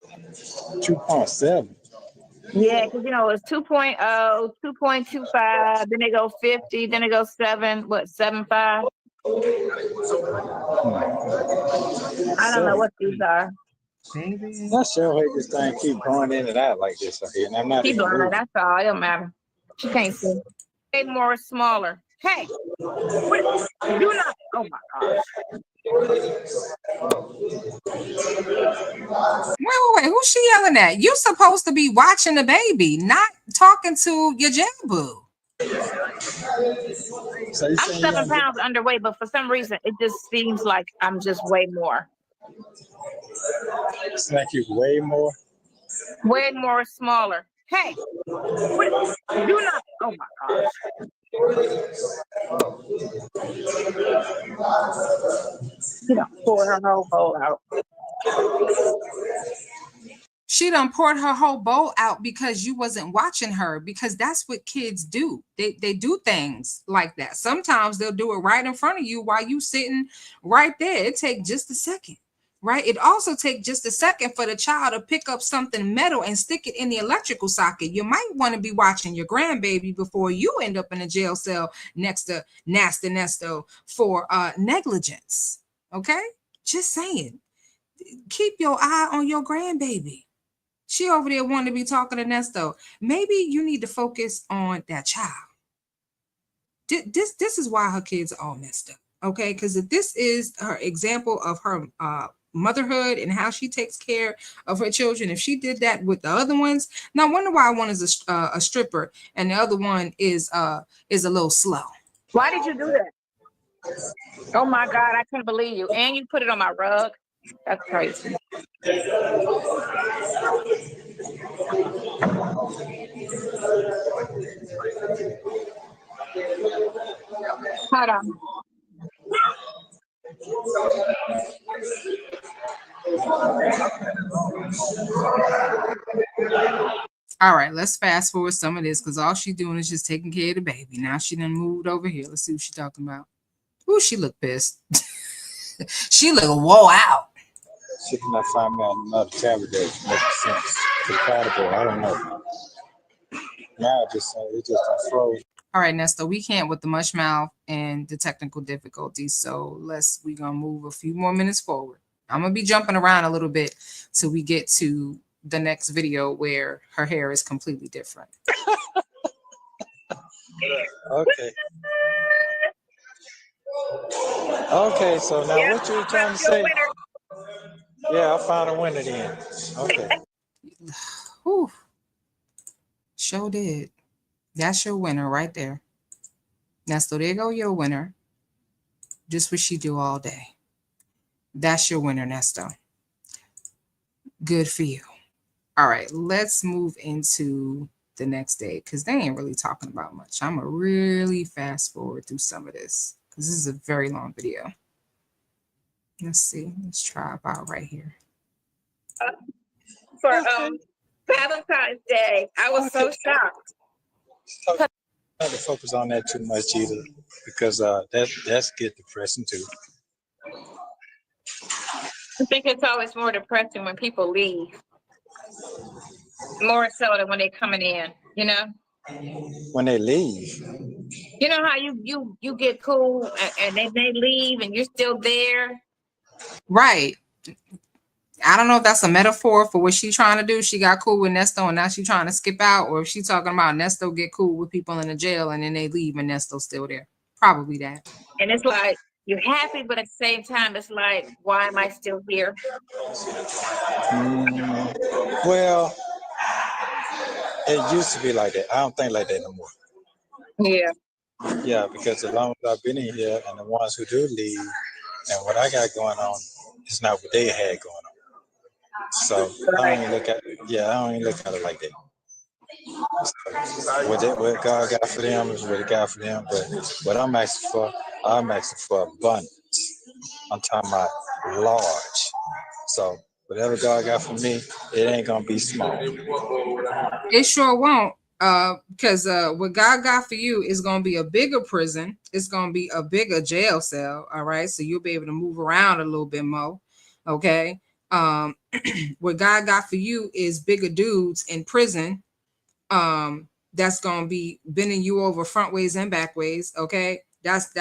2.7. Yeah, because it's 2.0, 2.25, then they go 50, then they go 7.5? I don't know what these are. Baby. Not sure why this thing keep going in and out like this right here. And I'm not She even blind, moving. that's all. It don't matter. She can't see. Way more smaller. Hey, what? Do not. Oh my gosh. Wait. Who's she yelling at? You supposed to be watching the baby, not talking to your jail boo. So you I'm saying you 7 pounds underweight, but for some reason, it just seems like I'm just way more. snack you way more? Way more smaller. Hey, what? Do not. Oh my gosh. You know, pour her whole bowl out. She done poured her whole bowl out because you wasn't watching her, because that's what kids do. They do things like that. Sometimes they'll do it right in front of you while you sitting right there. It take just a second, right? It also take just a second for the child to pick up something metal and stick it in the electrical socket. You might want to be watching your grandbaby before you end up in a jail cell next to Nasty Nesto for negligence. Okay? Just saying. Keep your eye on your grandbaby. She over there wanting to be talking to Nesto. Maybe you need to focus on that child. This is why her kids are all messed up. Okay, because if this is her example of her motherhood and how she takes care of her children, if she did that with the other ones, now wonder why one is a stripper and the other one is a little slow. Why did you do that? Oh my God, I can't believe you. And you put it on my rug. That's crazy. Hold on. All right, let's fast forward some of this because all she doing is just taking care of the baby. Now she done moved over here. Let's see what she talking about. Ooh, she look pissed. She look whoa out. She cannot find me on another tab that makes sense. Compatible, I don't know. Now it just froze. All right, Nesto, we can't with the mush mouth and the technical difficulties. So we gonna move a few more minutes forward. I'm gonna be jumping around a little bit till we get to the next video where her hair is completely different. Okay. Okay, so now what you were trying to say? Yeah, I found a winner then. Okay. Whew. Sure did. That's your winner right there. Nesto, there go your winner. Just what she do all day. That's your winner, Nesto. Good for you. All right, let's move into the next day because they ain't really talking about much. I'm going to really fast forward through some of this because this is a very long video. Let's see. Let's try about right here. For Valentine's Day, I was so shocked. Not to focus on that too much either, because that's get depressing too. I think it's always more depressing when people leave, more so than when they're coming in. You know. When they leave. You know how you get cool and then they leave and you're still there. Right. I don't know if that's a metaphor for what she's trying to do. She got cool with Nesto and now she's trying to skip out, or if she's talking about Nesto get cool with people in the jail and then they leave and Nesto's still there. Probably that. And it's like you're happy, but at the same time, it's like, why am I still here? Well, it used to be like that. I don't think like that no more. Yeah. Yeah, because as long as I've been in here and the ones who do leave and what I got going on is not what they had going on. So I don't even look at it like that. So, what God got for them is what He got for them. But what I'm asking for abundance. I'm talking about large. So whatever God got for me, it ain't gonna be small. It sure won't. Because what God got for you is gonna be a bigger prison. It's gonna be a bigger jail cell. All right, so you'll be able to move around a little bit more. Okay. What God got for you is bigger dudes in prison. That's gonna be bending you over front ways and back ways. Okay. That's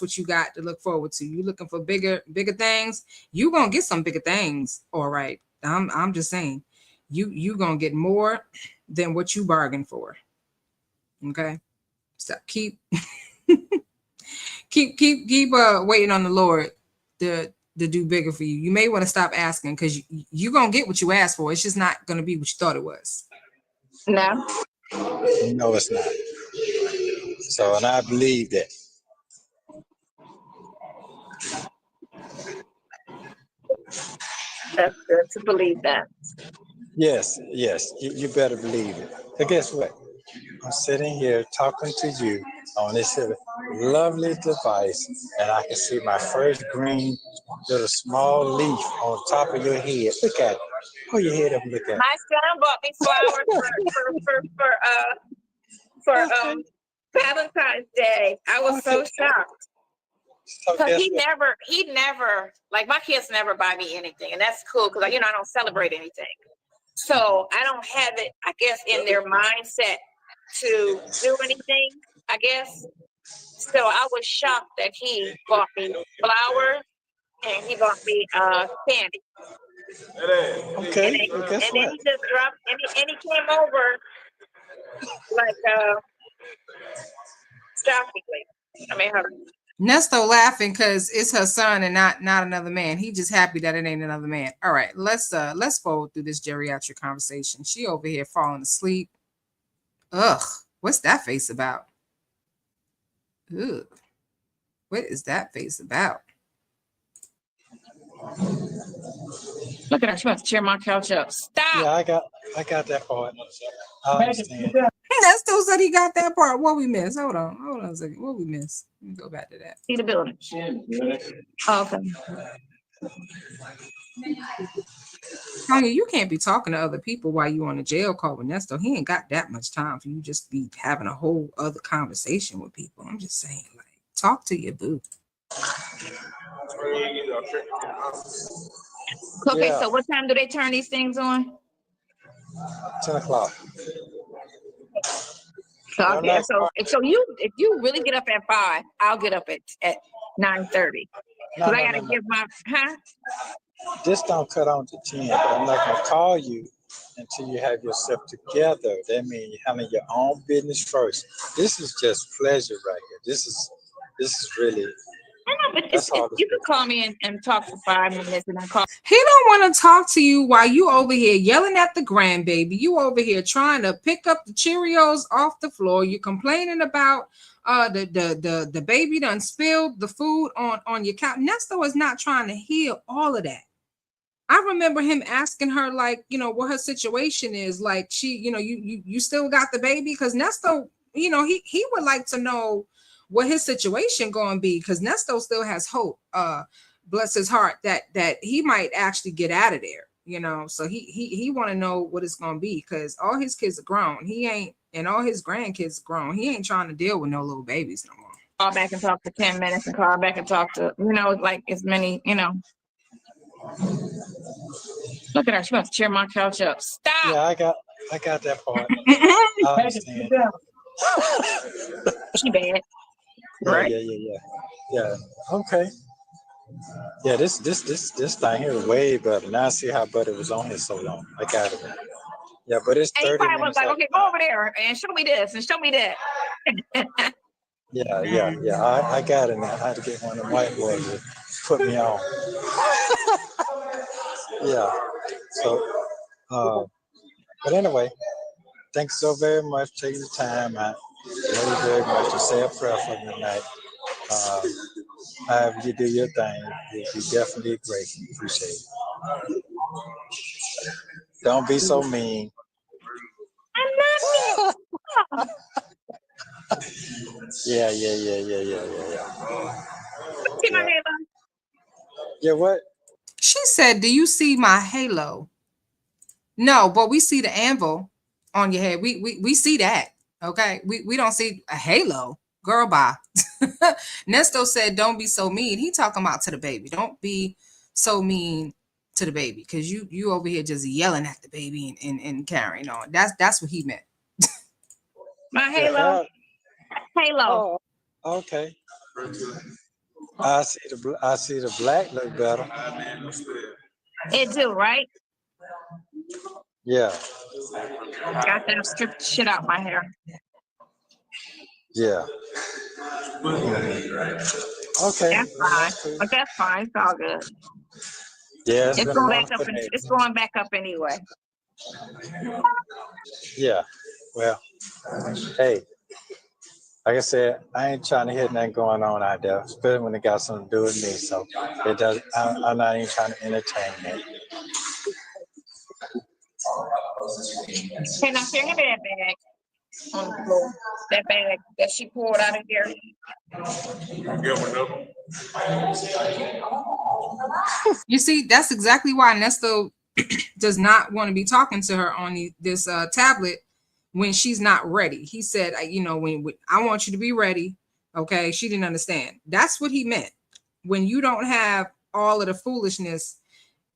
what you got to look forward to. You looking for bigger things, you gonna get some bigger things. All right. I'm just saying, you gonna get more than what you bargained for. Okay. So keep keep waiting on the Lord to do bigger for you. You may want to stop asking because you're gonna get what you asked for. It's just not gonna be what you thought it was. No. No, it's not. So, and I believe that. That's good to believe that. Yes, you better believe it. But guess what? I'm sitting here talking to you on this lovely device, and I can see my first green little small leaf on top of your head. Look at it. Pull your head up and look at it. My son bought me flowers for Valentine's Day. I was so shocked. Because he never, like my kids never buy me anything. And that's cool because, I don't celebrate anything. So I don't have it, I guess, in their mindset to do anything, I guess. So I was shocked that he bought me flowers and he bought me candy. Okay, and well, guess then what? he just dropped, and he came over like shockingly. I mean, Nesto laughing because it's her son and not another man. He just happy that it ain't another man. All right, let's forward through this geriatric conversation. She over here falling asleep. Ugh, what's that face about? Ugh, what is that face about? look at her. She wants to cheer my couch up. Stop. Yeah, I got that part. I understand. Nesto said he got that part. What we miss? Hold on a second. What we miss? Let me go back to that. See the building. Oh, okay. Sonya, you can't be talking to other people while you on a jail call with Nesto. He ain't got that much time for you just be having a whole other conversation with people. I'm just saying, like, talk to your boo. Okay, Yeah. so what time do they turn these things on? 10 o'clock. So, okay, so if you really get up at 5, I'll get up at 9:30. No, Because I gotta give my This don't cut on to 10, but I'm not gonna call you until you have yourself together. That means you handle your own business first. This is just pleasure right here. This is really. I know, but you can call me and talk for 5 minutes and then call. He don't want to talk to you while you over here yelling at the grandbaby. You over here trying to pick up the Cheerios off the floor. You complaining about the baby done spilled the food on your couch. Nesto is not trying to hear all of that. I remember him asking her, like, what her situation is. Like, she, you still got the baby? Because Nesto, he would like to know what his situation going to be, because Nesto still has hope. Bless his heart that he might actually get out of there. So he want to know what it's going to be, because all his kids are grown. He ain't, and all his grandkids are grown. He ain't trying to deal with no little babies no more. Call back and talk for 10 minutes and call back and talk to, like as many, Look at her. She wants to cheer my couch up. Stop. Yeah, I got that part. I understand. She bad. Right? Yeah. Okay. Yeah, this thing here is way better. Now I see how Buddy was on here so long. I got it. Yeah, but it's 30 minutes. And he probably was like, okay, go over there and show me this and show me that. Yeah. I got it now. I had to get one of the white boys to put me on. Yeah. So, but anyway, thanks so very much for taking the time out. Love you very much to say a prayer for me tonight. However you do your thing, you'll be definitely great. Appreciate it. Don't be so mean. I'm not mean. Yeah. See my halo? Yeah, what? She said, do you see my halo? No, but we see the anvil on your head. We see that. Okay. We don't see a halo. Girl, bye. Nesto said, don't be so mean. He talking about to the baby. Don't be so mean to the baby, because you over here just yelling at the baby and carrying on. That's what he meant. My halo. Halo. Oh, okay. I see the black look better. It do, right? Yeah. Got that stripped shit out my hair. Yeah. Okay. That's fine. That's cool. But that's fine. It's all good. Yeah, it's It's been a going back up wonderful and day. it's going back up anyway. Yeah. Well, hey, like I said, I ain't trying to hit nothing going on out there, especially when it got something to do with me. So it does. I'm not even trying to entertain that. Hey, now, Sharon, give me that bag on the floor. That bag that she pulled out of there. You see, that's exactly why Nesto does not want to be talking to her on this tablet when she's not ready. He said, you know, when I want you to be ready. Okay, she didn't understand. That's what he meant. When you don't have all of the foolishness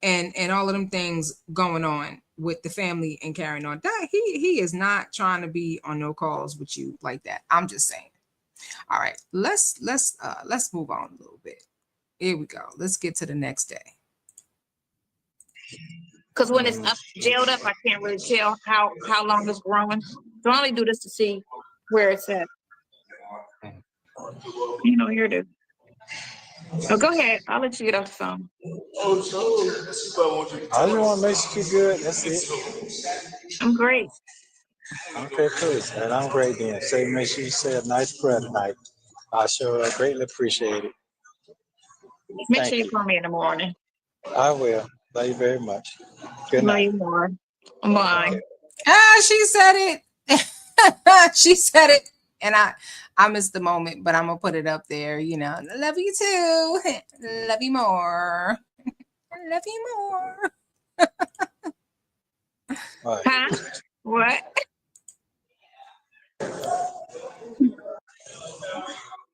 and all of them things going on with the family and carrying on, that he is not trying to be on no calls with you like that. I'm just saying. All right, let's move on a little bit. Here we go. Let's get to the next day. Because when it's up, jailed up, I can't really tell how long it's growing. So I only do this to see where it's at. You know, here it is. So go ahead. I'll let you get off the phone. I just want to make sure you're good. That's it. I'm great. Okay, cool. And I'm great then. So make sure you say a nice prayer tonight. I sure greatly appreciate it. Make sure you call me in the morning. I will. Love you very much. Good Love night. you more. Bye. She said it. She said it. And I missed the moment, but I'm gonna put it up there. You know, love you too. Love you more. Love you more. Right. Huh? What?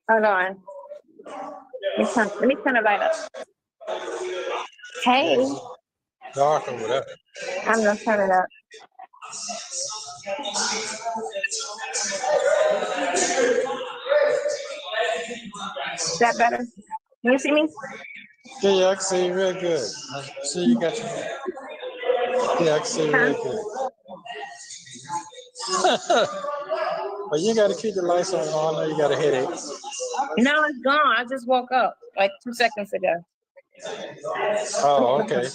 Hold on. Let me turn the light up. Hey. Dark over there. I'm gonna turn it up. Is that better? Can you see me? Yeah, I can see you real good. I see you got your... Yeah, I can see you real good. But you got to keep the lights on. I know you got a headache. No, it's gone. I just woke up like 2 seconds ago. Oh, okay.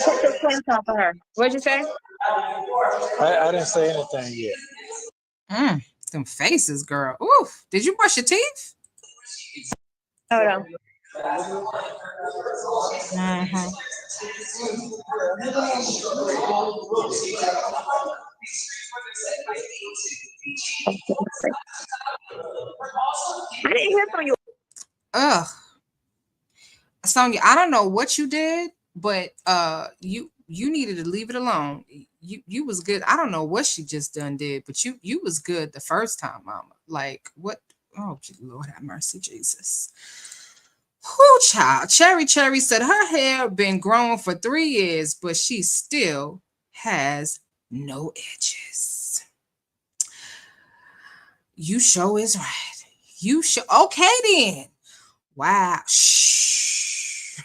Put your pants off of her. What'd you say? I didn't say anything yet. Them faces, girl. Oof. Did you brush your teeth? Hold on. Mm-hmm. I didn't hear from you. Ugh. Sonya, I don't know what you did, but you needed to leave it alone. You was good. I don't know what she just done did, but you was good the first time, mama. Like what? Oh, Lord have mercy, Jesus. Whoo, child. Cherry said her hair been growing for 3 years, but she still has no edges. You sure is right. You sure okay then. Wow. Shh.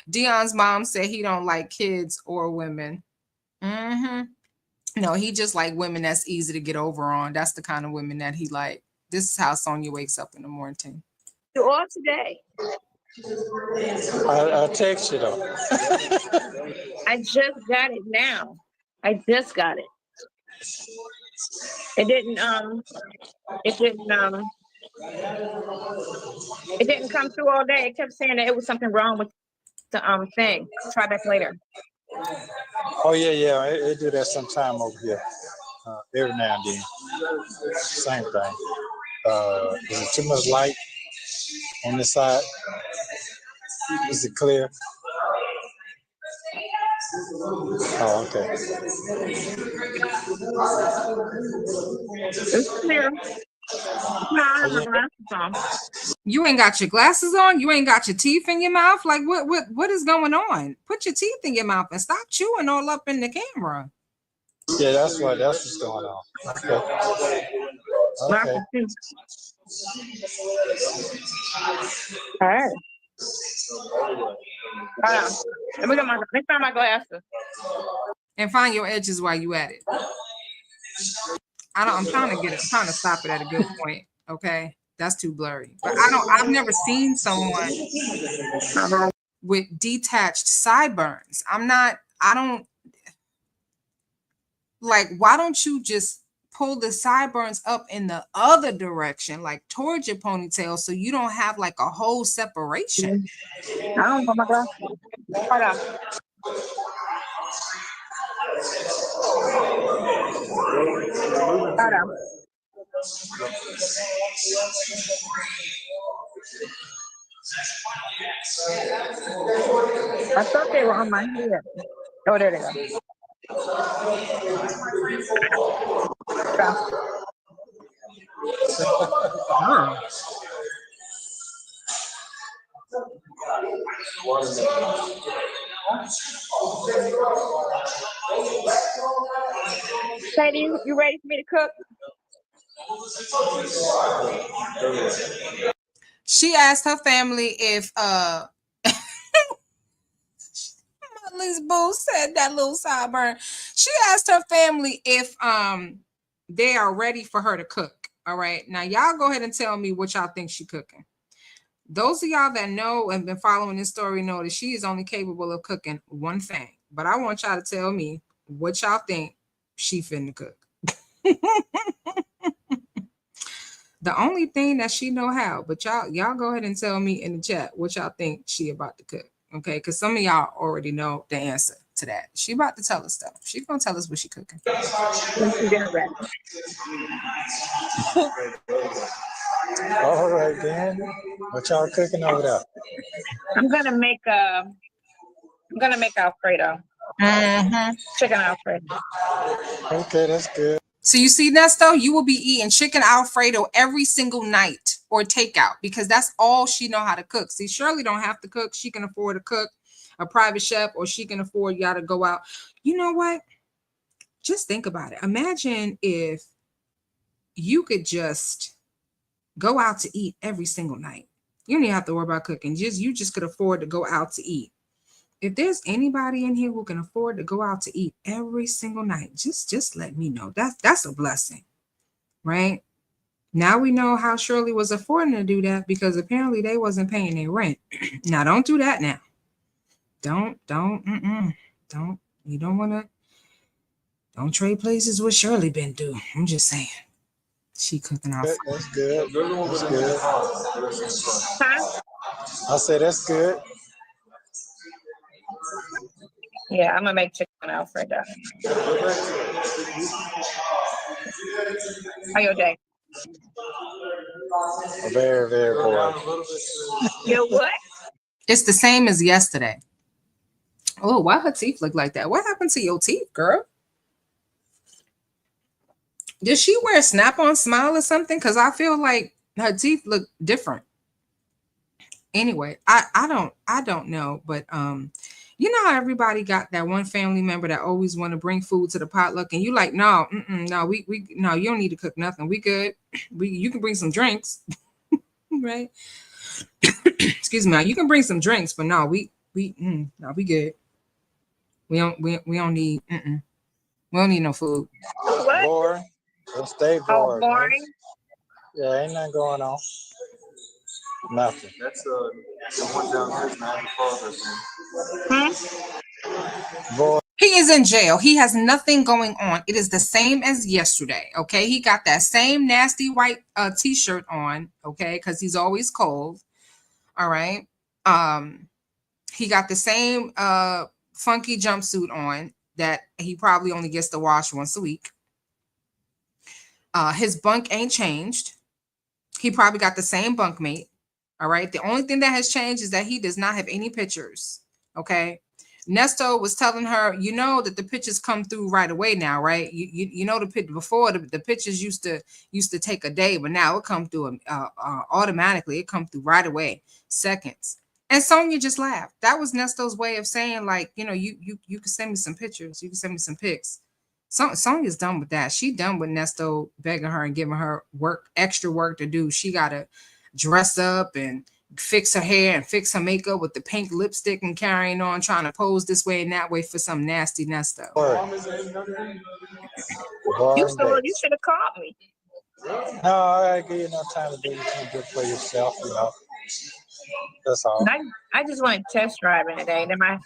Dion's mom said he don't like kids or women. No, he just like women that's easy to get over on. That's the kind of women that he like. This is how Sonya wakes up in the morning. You all today. I text you though. I just got it now. I just got it. It didn't come through all day. It kept saying that it was something wrong with the thing. Try back later. Oh yeah. It do that sometime over here. Every now and then. Same thing. Is it too much light on this side? Is it clear? Oh, okay. It's clear. No, I have my glasses on. You ain't got your glasses on? You ain't got your teeth in your mouth? Like what is going on? Put your teeth in your mouth and stop chewing all up in the camera. Yeah, that's what's going on. Okay. All right. Let me get my next time my glasses. And find your edges while you at it. I'm trying to stop it at a good point. Okay. That's too blurry. But I've never seen someone with detached sideburns. I don't like, why don't you just pull the sideburns up in the other direction, like towards your ponytail, so you don't have like a whole separation? I don't know my God. Hold on. Hold on. I thought they were on my head. Oh, there they go. Girl. Sadie, you ready for me to cook? She asked her family if Liz Boo said that little sideburn. She asked her family if they are ready for her to cook. All right. Now y'all go ahead and tell me what y'all think she cooking. Those of y'all that know and been following this story know that she is only capable of cooking one thing. But I want y'all to tell me what y'all think she finna cook. The only thing that she know how, but y'all go ahead and tell me in the chat what y'all think she about to cook. Okay, because some of y'all already know the answer to that. She about to tell us stuff. She gonna tell us what she cooking. All right, then. What y'all cooking over there? I'm gonna make Alfredo. Chicken Alfredo. Okay, that's good. So you see, Nesto, you will be eating chicken Alfredo every single night or takeout, because that's all she know how to cook. See, Shirley don't have to cook. She can afford to cook a private chef, or she can afford y'all to go out. You know what? Just think about it. Imagine if you could just go out to eat every single night. You don't even have to worry about cooking. You just could afford to go out to eat. If there's anybody in here who can afford to go out to eat every single night, just let me know. That's a blessing, right? Now we know how Shirley was affording to do that, because apparently they wasn't paying their rent. Now don't do that now. Don't. You don't want to. Don't trade places with Shirley been through. I'm just saying. She cooking out. That's good. That's good. Huh? I said that's good. Yeah, I'm gonna make chicken Alfredo. How your day? Very, very bored. You what? It's the same as yesterday. Oh, why her teeth look like that? What happened to your teeth, girl? Did she wear a snap-on smile or something? Because I feel like her teeth look different. Anyway, I don't know, but you know how everybody got that one family member that always want to bring food to the potluck, and you like, no, no, we no, you don't need to cook nothing. We good. You can bring some drinks, right? Excuse me. You can bring some drinks, but no, we no, we good. We don't need we don't need no food. What? Boring. It'll stay Oh, boring. boring. Yeah, ain't nothing going on. Nothing. That's the one down there is Niagara Falls. Boy, He is in jail. He has nothing going on. It is the same as yesterday. Okay. He got that same nasty white t-shirt on. Okay. Because he's always cold. All right. He got the same funky jumpsuit on that he probably only gets to wash once a week. His bunk ain't changed. He probably got the same bunkmate. All right. The only thing that has changed is that he does not have any pictures. Okay. Nesto was telling her, you know, that the pictures come through right away now, right? You know, before the pictures used to take a day, but now it come through automatically. It come through right away, seconds. And Sonya just laughed. That was Nesto's way of saying, like, you know, you can send me some pictures. You can send me some pics. Sonya's done with that. She done with Nesto begging her and giving her extra work to do. She got to dress up and fix her hair and fix her makeup with the pink lipstick and carrying on, trying to pose this way and that way for some nasty Nesto. You should have called me. No, I give you no time to do anything good for yourself, you know. That's all. I just went test driving today, and I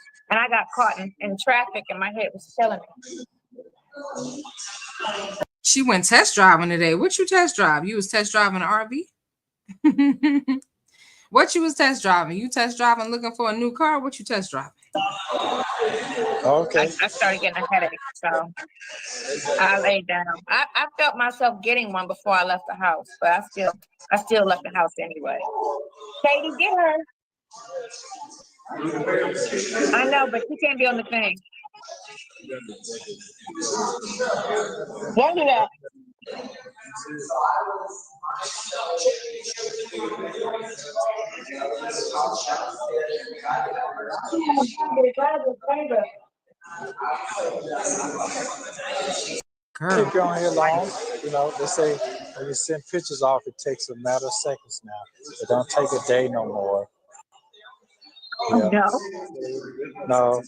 got caught in traffic, and my head was killing me. She went test driving today. What you test drive? You was test driving an RV? What you was test driving? You test driving looking for a new car? What you test driving? Okay. I started getting a headache, so I laid down. I felt myself getting one before I left the house, but I still left the house anyway. Katie, get her. I know, but she can't be on the thing. Don't do that. Girl. Keep you on here long. You know, they say when you send pictures off, it takes a matter of seconds now. It don't take a day no more. Yeah. No,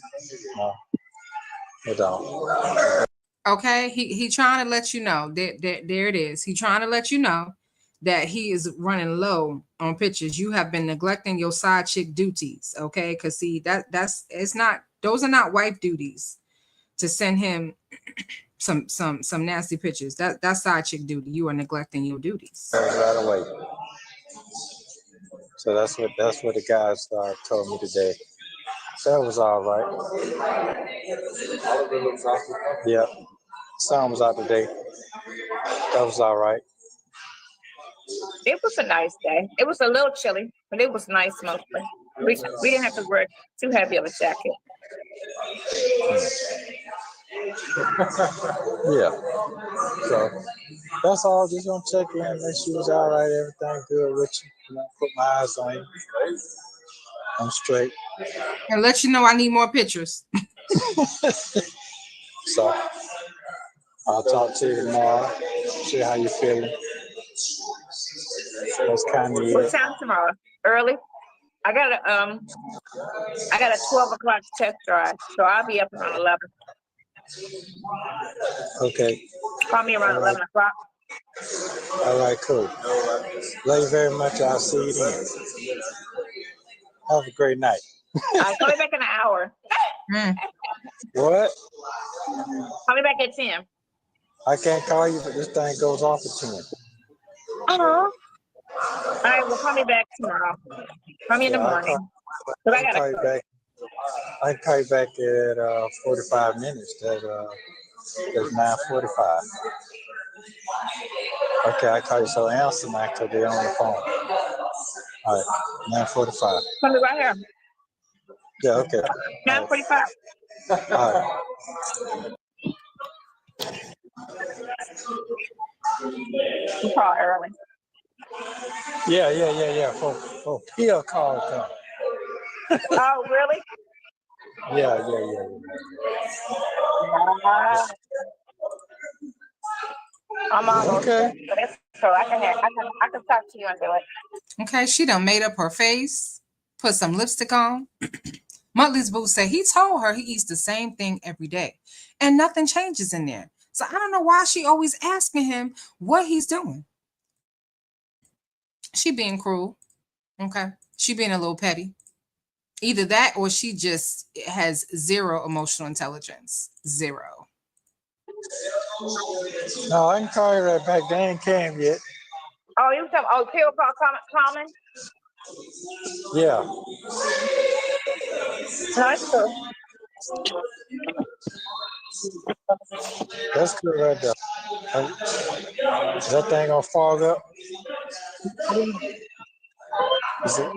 it don't. Okay, he trying to let you know that there it is. He trying to let you know that he is running low on pictures. You have been neglecting your side chick duties, okay? Because see that's it's not, those are not wife duties to send him some nasty pictures. That's side chick duty. You are neglecting your duties. Right away. So that's what the guys told me today. That was all right. Yeah. Sun was out today. That was all right. It was a nice day. It was a little chilly, but it was nice mostly. We didn't have to wear too heavy of a jacket. Yeah. So that's all. Just gonna check in, make sure it's all right, everything good with you. You know, put my eyes on you. I'm straight. And let you know I need more pictures. So I'll talk to you tomorrow. See how you feeling. That's kind of What it. time tomorrow? Early? I got a 12 o'clock test drive, so I'll be up around 11. Okay. Call me around 11 o'clock. All right, cool. Love you very much. I'll see you then. Have a great night. I'll call me back in an hour. What? Call me back at 10. I can't call you, but this thing goes off at 10. All right, well, call me back tomorrow. Call me in the morning. I can call you back. I can call you back at 45 minutes. That's 9:45. Okay, I call you. So answer now because they're on the phone. All right, 9:45. Call me right here. Yeah, okay. 9:45. All right. You call early. Yeah. For Pia call come. Oh, really? Yeah. I'm almost Okay. so I can talk to you and do it. Okay, she done made up her face, put some lipstick on. Muttley's boo said he told her he eats the same thing every day and nothing changes in there. So I don't know why she always asking him what he's doing. She being cruel. Okay. She being a little petty. Either that or she just has zero emotional intelligence. Zero. No, I can call you right back. They ain't came yet. Oh, you talking? Oh, Phil called Common? Yeah. That's cool. That's good right there. Is that thing gonna fog up? Is it?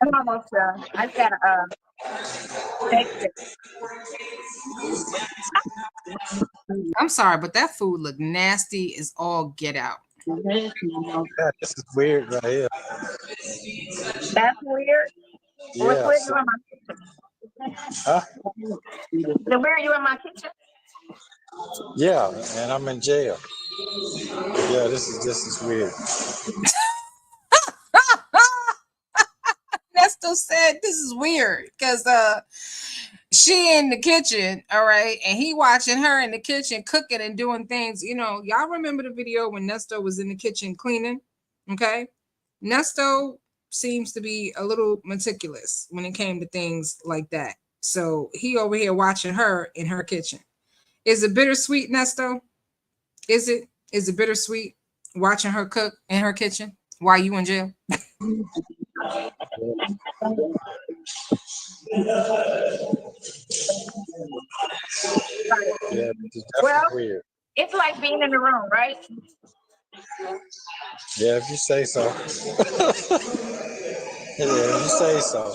I'm almost done. I gotta take it. I'm sorry, but that food looked nasty as all get out. Yeah, this is weird right here. That's weird. What's Yeah. weird? You in my Huh? then where are you in my kitchen? Yeah, and I'm in jail. Yeah, this is weird. Nesto said this is weird because she in the kitchen, all right, and he watching her in the kitchen cooking and doing things. You know, y'all remember the video when Nesto was in the kitchen cleaning? Okay, Nesto seems to be a little meticulous when it came to things like that. So he over here watching her in her kitchen. Is it bittersweet, Nesto? Is it? Is it bittersweet watching her cook in her kitchen while you in jail? Yeah, this is Well, definitely weird. it's like being in the room, right? Yeah, if you say so. Yeah, if you say so.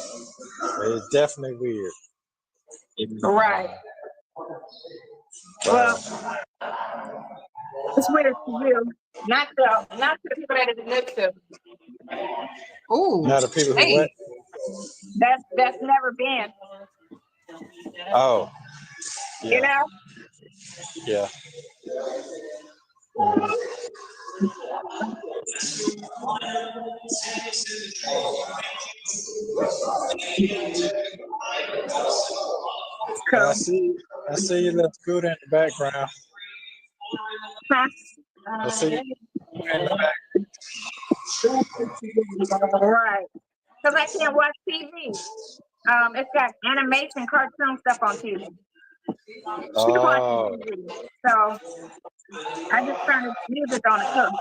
It's definitely weird. Right. Well, it's weird to you, not to the people that it's new to. Oh, Now the people who hey, what? That's never been, Oh, you yeah, know. yeah. So, I see you little scooter in the background. huh? I see you in the back. Right. Because I can't watch TV. It's got animation, cartoon stuff on TV. She's watching Oh, TV. So I just turned the music on and cook.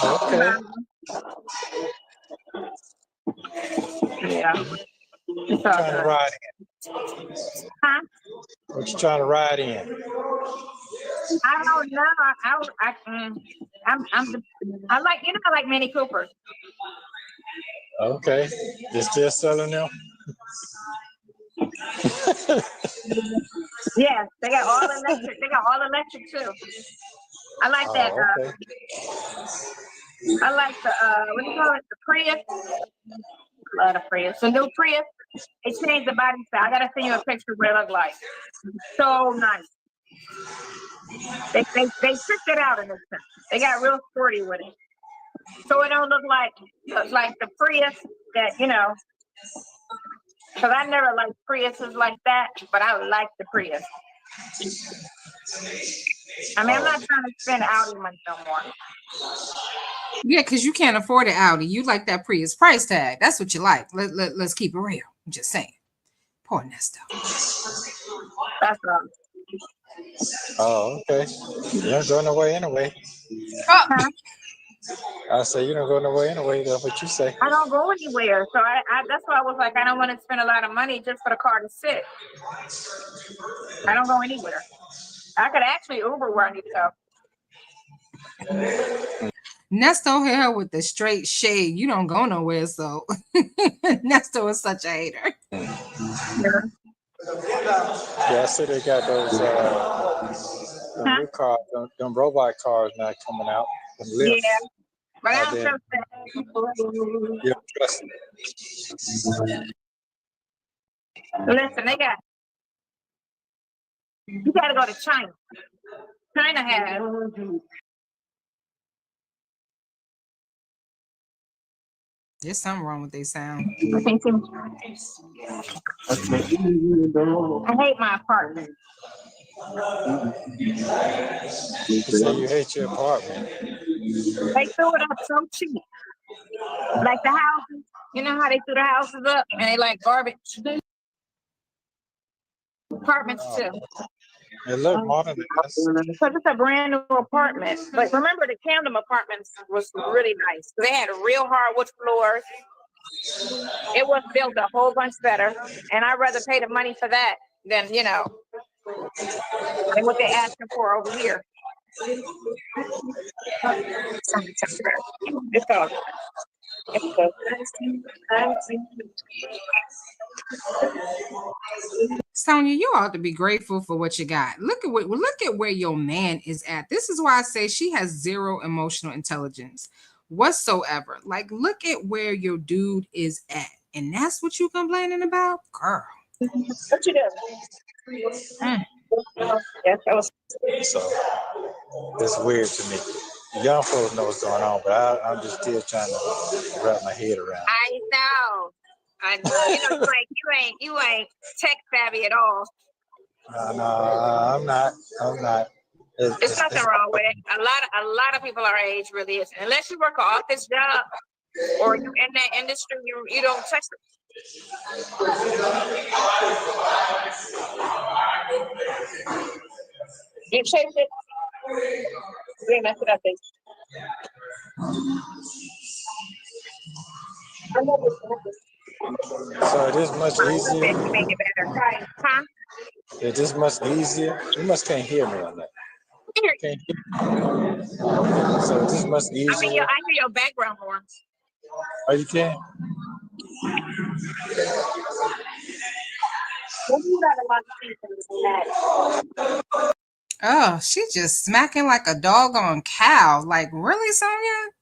okay. Yeah. It's all Trying to good. ride in. Huh? What you trying to ride in? I don't know. I like, you know, I like Mini Coopers. Okay. You still selling them? Yes, they got all electric. They got all electric too. I like that. Oh, okay. I like the what do you call it? The Prius. Love the Prius. The new Prius. It changed the body style. I gotta send you a picture of what it looked like. So nice. They tricked it out in this sense. They got real sporty with it. So it don't look like the Prius that, you know, because I never liked Priuses like that, but I like the Prius. I mean, I'm not trying to spend Audi money no more. yeah, because you can't afford an Audi. You like that Prius price tag. That's what you like. Let's keep it real. I'm just saying. Poor Nesto. That's wrong. Oh, okay. You don't go nowhere anyway. Oh, Huh? I say you don't go nowhere anyway. That's what you say. I don't go anywhere. So I that's why I was like, I don't want to spend a lot of money just for the car to sit. I don't go anywhere. I could actually Uber where I need to go. Nesto here with the straight shade. You don't go nowhere, so Nesto is such a hater. Yeah. Yeah, I see they got those them new cars, them robot cars now coming out. Them Yeah. lifts. But I Oh, don't then trust that. you don't trust it. Listen, you gotta go to China. China has There's something wrong with their sound. I think I hate my apartment. You say you hate your apartment. They threw it up so cheap. Like the houses, you know how they threw the houses up and they like garbage. Apartments too. It look modern than us. Because it's a brand new apartment. But remember the Camden apartments was really nice. They had real hardwood floors. It was built a whole bunch better. And I'd rather pay the money for that than, you know, than what they're asking for over here. It's all good. Sonia, you ought to be grateful for what you got. Look at where your man is at. This is why I say she has zero emotional intelligence whatsoever. Like, look at where your dude is at. And that's what you complaining about? Girl. What you do? Yes, that was. So it's weird to me. Young folks know what's going on, but I'm just still trying to wrap my head around. I know. You know, you ain't tech savvy at all. No, I'm not. There's nothing wrong with it. A lot of people our age really is. Unless you work an office job or you in that industry, you don't touch it. You changed it. We messed it up. So it is much easier. Make it better. Huh? It is much easier. You must can't hear me on that. Can't hear me. So it is much easier. I hear your background more. Oh, you can? Oh, she just smacking like a doggone cow. Like, really, Sonia?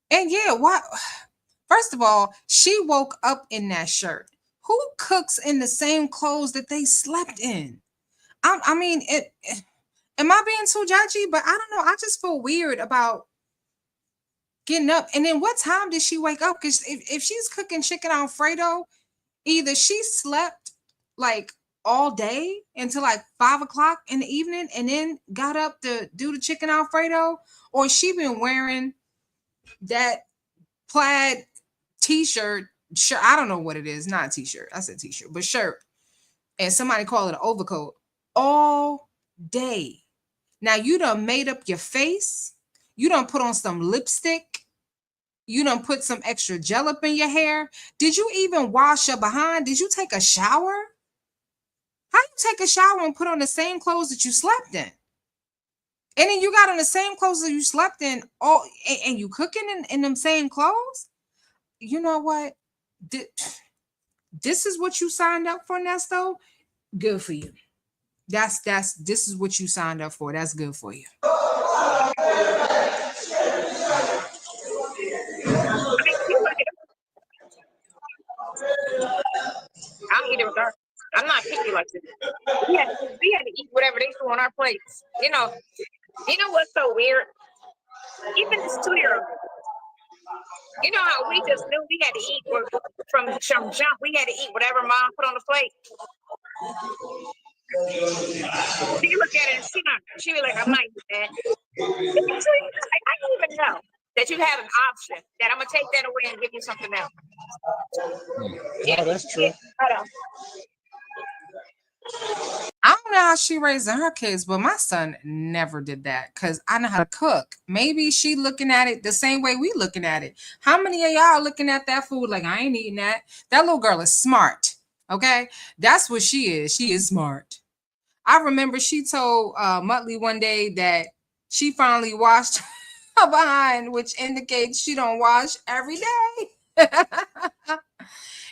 And yeah, why? First of all, she woke up in that shirt. Who cooks in the same clothes that they slept in? I mean, am I being too judgy? But I don't know. I just feel weird about getting up. And then what time did she wake up? Because if she's cooking chicken Alfredo, either she slept like all day until like 5 o'clock in the evening and then got up to do the chicken Alfredo, or she been wearing that plaid t-shirt. Sure, I don't know what it is. Not a t-shirt. I said t-shirt, but shirt. And somebody call it an overcoat all day. Now you done made up your face. You done put on some lipstick. You done put some extra gel up in your hair. Did you even wash your behind? Did you take a shower? How you take a shower and put on the same clothes that you slept in? And then you got on the same clothes that you slept in, and you cooking in them same clothes? You know what? This is what you signed up for, Nesto. Good for you. This is what you signed up for. That's good for you. I'll eat it with her. I'm not picky like this. We had to eat whatever they threw on our plates. You know what's so weird? Even this 2-year-old. You know how we just knew we had to eat from jump. We had to eat whatever mom put on the plate. She look at it and she be like, I'm not eating that. I didn't even know that you have an option, that I'm gonna take that away and give you something else. Yeah, that's true. I don't know how she raising her kids, but my son never did that because I know how to cook. Maybe she looking at it the same way we looking at it. How many of y'all looking at that food like, I ain't eating that? That little girl is smart. Okay, that's what she is. She is smart. I remember she told Muttley one day that she finally washed her behind, which indicates she don't wash every day.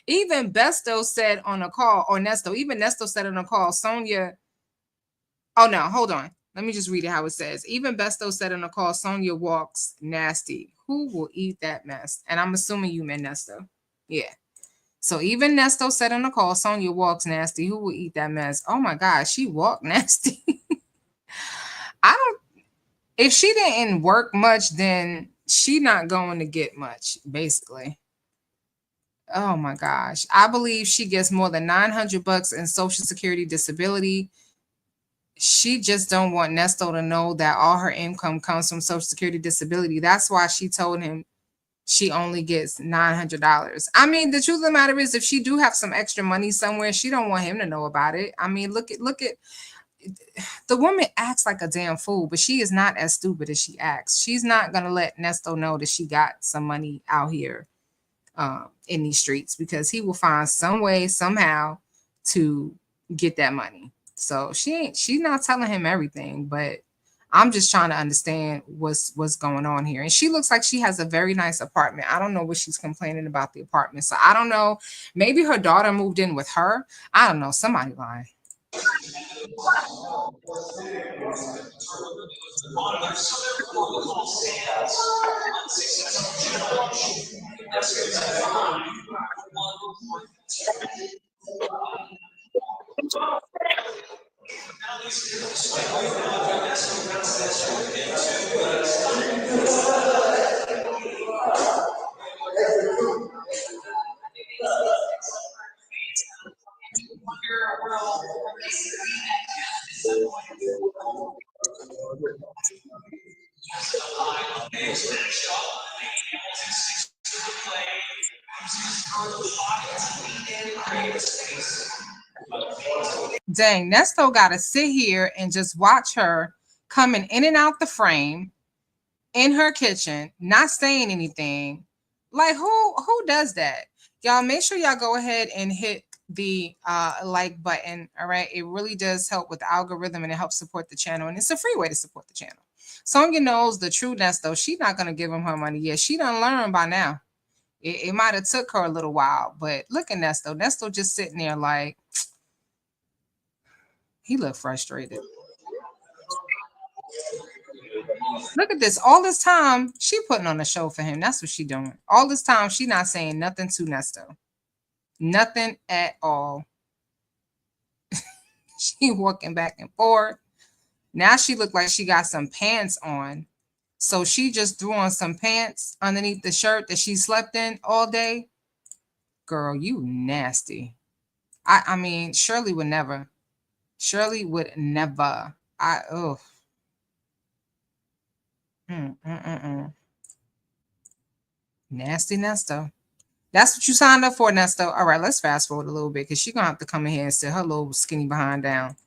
Even Besto said on a call, or Nesto, even Nesto said on a call, Sonya. Oh no, hold on. Let me just read it how it says. Even Besto said on a call, Sonya walks nasty. Who will eat that mess? And I'm assuming you meant Nesto. Yeah. So even Nesto said on the call, Sonya walks nasty. Who will eat that mess? Oh my God, she walked nasty. If she didn't work much, then she not going to get much, basically. Oh my gosh. I believe she gets more than $900 in Social Security disability. She just don't want Nesto to know that all her income comes from Social Security disability. That's why she told him she only gets $900. I mean, the truth of the matter is, if she do have some extra money somewhere, she don't want him to know about it. I mean, look at the woman acts like a damn fool, but she is not as stupid as she acts. She's not gonna let Nesto know that she got some money out here in these streets, because he will find some way somehow to get that money. So she's not telling him everything, but I'm just trying to understand what's going on here. And she looks like she has a very nice apartment. I don't know what she's complaining about the apartment. So I don't know. Maybe her daughter moved in with her. I don't know. Somebody lying. Dang, Nesto got to sit here and just watch her coming in and out the frame in her kitchen, not saying anything. Like who does that? Y'all make sure y'all go ahead and hit the like button. All right. It really does help with the algorithm and it helps support the channel. And it's a free way to support the channel. Sonya knows the true Nesto. She's not gonna give him her money. Yeah, she done learned by now. It might have took her a little while, but look at Nesto. Nesto just sitting there like he looked frustrated. Look at this. All this time, she putting on a show for him. That's what she doing. All this time, she not saying nothing to Nesto. Nothing at all. She walking back and forth. Now she look like she got some pants on. So she just threw on some pants underneath the shirt that she slept in all day. Girl, you nasty. I mean, Shirley would never. Shirley would never. Nasty Nesto. That's what you signed up for, Nesto. All right, let's fast forward a little bit because she's going to have to come in here and sit her little skinny behind down.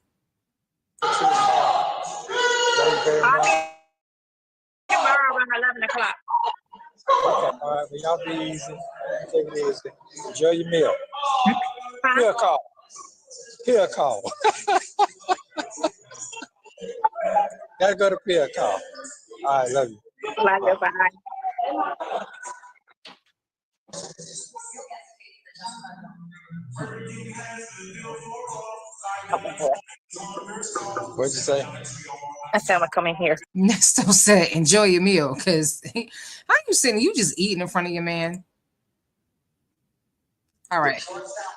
Around 11 o'clock. Okay, all right, well, y'all be easy. Take it easy. Enjoy your meal. Here a call. Here a call. Gotta go to Pier call. All right, love you. Love you, bye. What'd you say? I said I'm gonna come in here. Nesto said, enjoy your meal, because how you sitting? You just eating in front of your man. All right.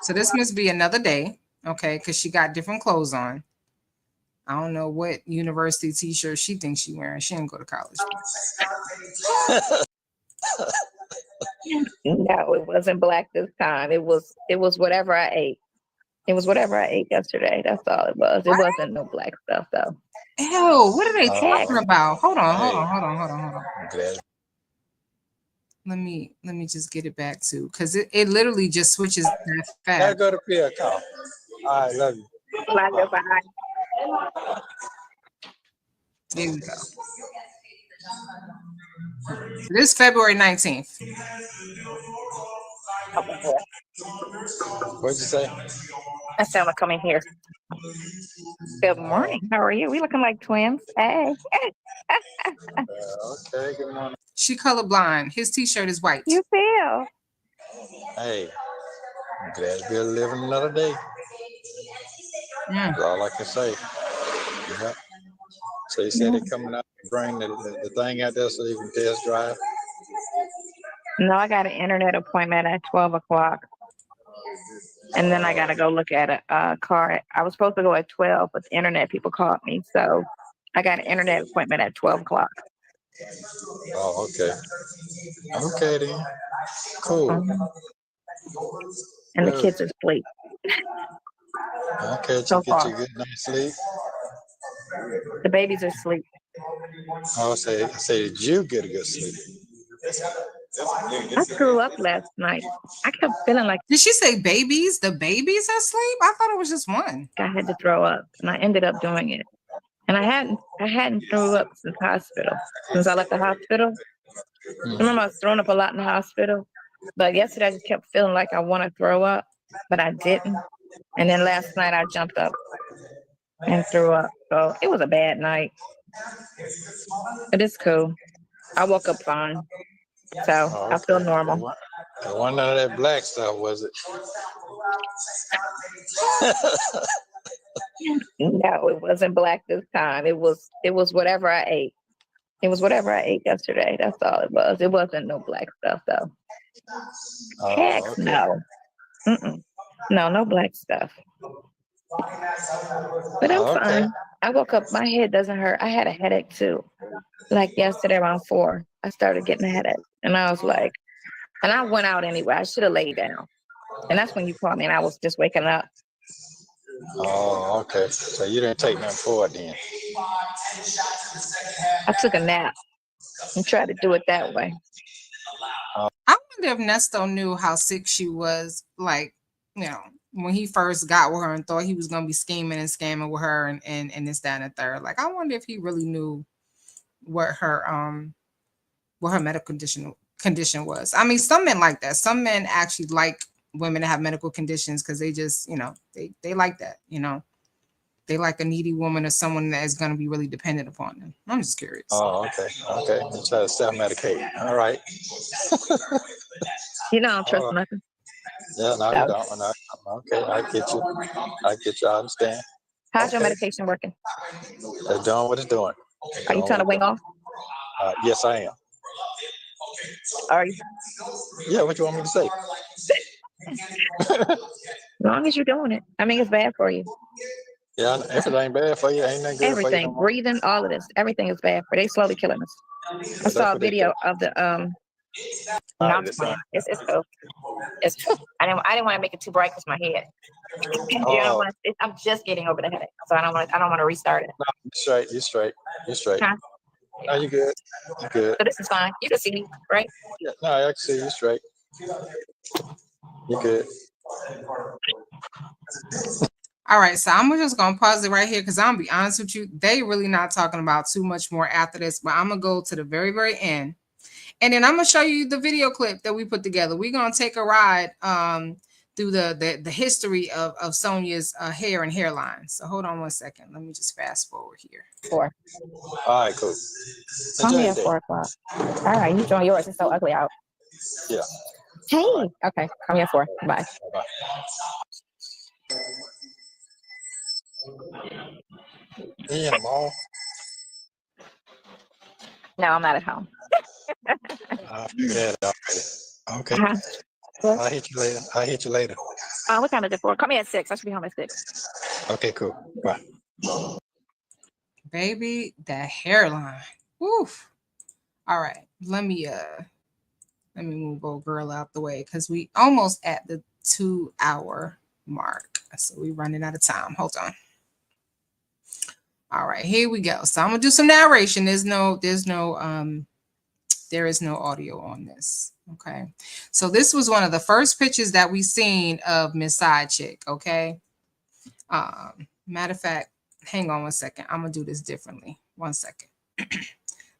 So this must be another day, okay, because she got different clothes on. I don't know what university t-shirt she thinks she wearing. She didn't go to college. No, it wasn't black this time. It was whatever I ate. It was whatever I ate yesterday. That's all it was. It wasn't no black stuff though. Ew, what are they talking about? Hold on. Let me just get it back to, because it literally just switches that fast. Gotta go to Pier call. All right, love you. Love you, bye. There we go. This February 19th. What'd you say? I said I'm gonna come in here. Good morning. How are you? We looking like twins. Hey. Okay, good morning. She colorblind. His t-shirt is white. You feel? Hey, I'm glad to be living another day. That's all I can say. Yep. So you said they're coming out to bring the thing out there so you can test drive? No, I got an internet appointment at 12 o'clock. And then I got to go look at a car. I was supposed to go at 12, but the internet people called me. So I got an internet appointment at 12 o'clock. Oh, okay. Okay, then. Cool. And the kids are asleep. Okay, So you get your good night's sleep. The babies are asleep. I say, did you get a good sleep? I threw up last night. I kept feeling like. Did she say babies? The babies are asleep? I thought it was just one. I had to throw up, and I ended up doing it. And I hadn't threw up since hospital. Since I left the hospital. I remember I was throwing up a lot in the hospital. But yesterday I just kept feeling like I want to throw up, but I didn't. And then last night I jumped up and threw up. So it was a bad night. It is cool. I woke up fine, so Oh, I feel okay. normal. It wasn't none of that black stuff, was it? No, it wasn't black this time. It was whatever I ate. It was whatever I ate yesterday. That's all it was. It wasn't no black stuff though. Heck Oh, okay. no. Mm-mm. No, no black stuff. But I'm Oh, okay. fine. I woke up, my head doesn't hurt. I had a headache too. Like yesterday around 4, I started getting a headache. And I was like, and I went out anyway. I should have laid down. And that's when you called me and I was just waking up. Oh, okay. So you didn't take nothing for it then? I took a nap and tried to do it that way. I wonder if Nesto knew how sick she was, like, you know, when he first got with her and thought he was gonna be scheming and scamming with her and this, that, and the third. Like, I wonder if he really knew what her medical condition was. I mean, some men like that. Some men actually like women that have medical conditions because they just, you know, they like that, you know. They like a needy woman or someone that is going to be really dependent upon them. I'm just curious. Oh, okay. Okay. You try to self-medicate. All right. You know, I don't trust All right. nothing. Yeah, no, you don't. No. Okay, I get you. I get you. I understand. How's your medication working? It's doing what it's doing. Are you trying to wing off? Yes, I am. Are you? Yeah, what you want me to say? As long as you're doing it. I mean, it's bad for you. Yeah, everything bad for you. Ain't nothing good for you. Everything, breathing, all of this, everything is bad for you. They slowly killing us. I saw a video of the no, I'm just playing. It's cool. It's I didn't want to make it too bright because my head. I'm just getting over the headache, so I don't want to restart it. No, you're straight. Huh? No, you're good. You're good. So this is fine. You can see me, right? Yeah, no, I can see you straight. You're good. All right, so I'm just gonna pause it right here because I'm gonna be honest with you, they really not talking about too much more after this, but I'm gonna go to the very, very end. And then I'm gonna show you the video clip that we put together. We're gonna take a ride through the history of Sonia's hair and hairline. So hold on one second. Let me just fast forward here. 4. All right, cool. Call me at 4 o'clock. All right, you doing yours. It's so ugly out. Yeah. Hey. Okay, call me at 4. Bye. Bye. You in the mall? No, I'm not at home. I figured that already. Okay. Uh-huh. I'll hit you later. What time is it for? Call me at 6. I should be home at 6. Okay, cool. Bye. Baby, that hairline. Oof. All right. Let me move old girl out the way because we almost at the 2-hour mark. So we running out of time. Hold on. All right, here we go. So I'm gonna do some narration. There is no audio on this. Okay. So this was one of the first pictures that we seen of Miss Side Chick. Okay. Matter of fact, hang on one second. I'm gonna do this differently. 1 second.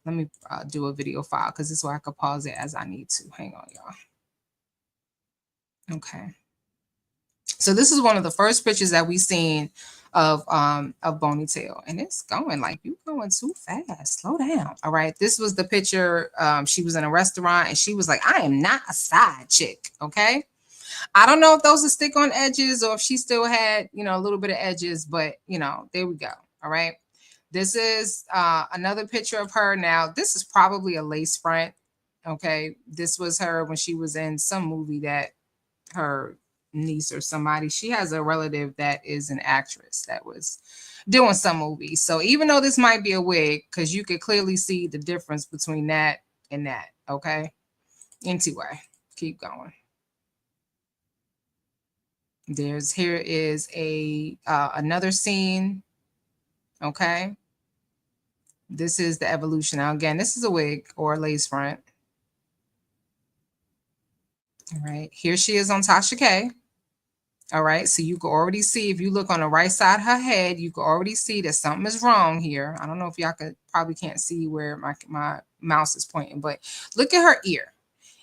Let me do a video file because this is where I could pause it as I need to. Hang on, y'all. Okay. So this is one of the first pictures that we seen of Bonitail, and it's going like you going too fast. Slow down. All right. This was the picture. She was in a restaurant and she was like, I am not a side chick. Okay. I don't know if those are stick-on edges or if she still had, you know, a little bit of edges, but you know, there we go. All right. This is another picture of her. Now, this is probably a lace front. Okay. This was her when she was in some movie that her niece or somebody, she has a relative that is an actress that was doing some movie. So even though this might be a wig, because you could clearly see the difference between that and that. Okay. Anyway, keep going. Here is a another scene. Okay. This is the evolution. Now again, this is a wig or a lace front. All right. Here she is on Tasha K. All right. So you can already see, if you look on the right side of her head, you can already see that something is wrong here. I don't know if y'all probably can't see where my mouse is pointing, but look at her ear.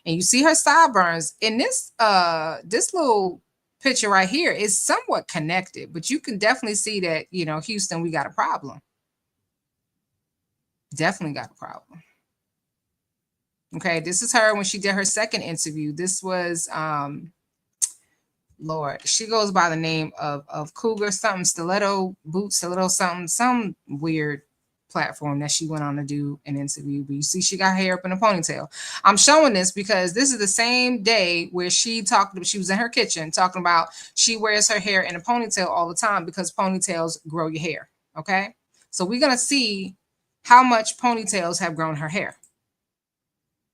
And you see her sideburns. In this little picture right here is somewhat connected, but you can definitely see that, you know, Houston, we got a problem. Definitely got a problem. Okay, this is her when she did her second interview. This was Lord, she goes by the name of Cougar something, stiletto boot, stiletto something, some weird platform that she went on to do an interview. But you see, she got hair up in a ponytail. I'm showing this because this is the same day where she was in her kitchen talking about she wears her hair in a ponytail all the time because ponytails grow your hair. Okay, so we're gonna see how much ponytails have grown her hair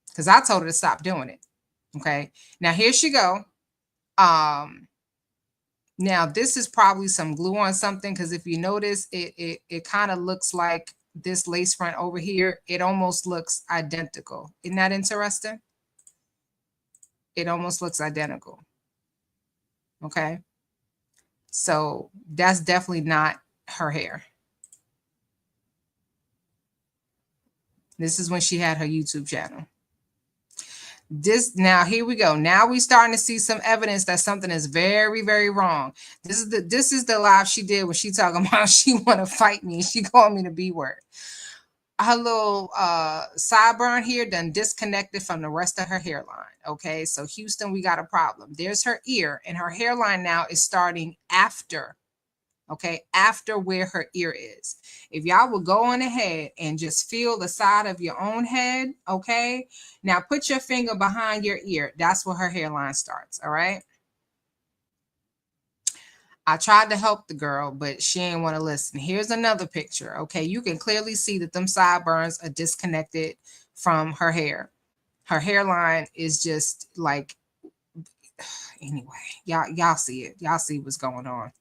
because I told her to stop doing it. Okay, now here she go. Now this is probably some glue on something because if you notice, it kind of looks like this lace front over here. It almost looks identical. Isn't that interesting? It almost looks identical. Okay, so that's definitely not her hair. This is when she had her YouTube channel. This now here we go. Now we starting to see some evidence that something is very, very wrong. This is the live she did when she talking about she want to fight me. She called me the B word. Her little sideburn here done disconnected from the rest of her hairline. Okay, so Houston, we got a problem. There's her ear, and her hairline now is starting after. Okay, after where her ear is. If y'all will go on ahead and just feel the side of your own head, okay? Now put your finger behind your ear. That's where her hairline starts, all right? I tried to help the girl, but she didn't want to listen. Here's another picture, okay? You can clearly see that them sideburns are disconnected from her hair. Her hairline is just like, anyway, y'all see it. Y'all see what's going on.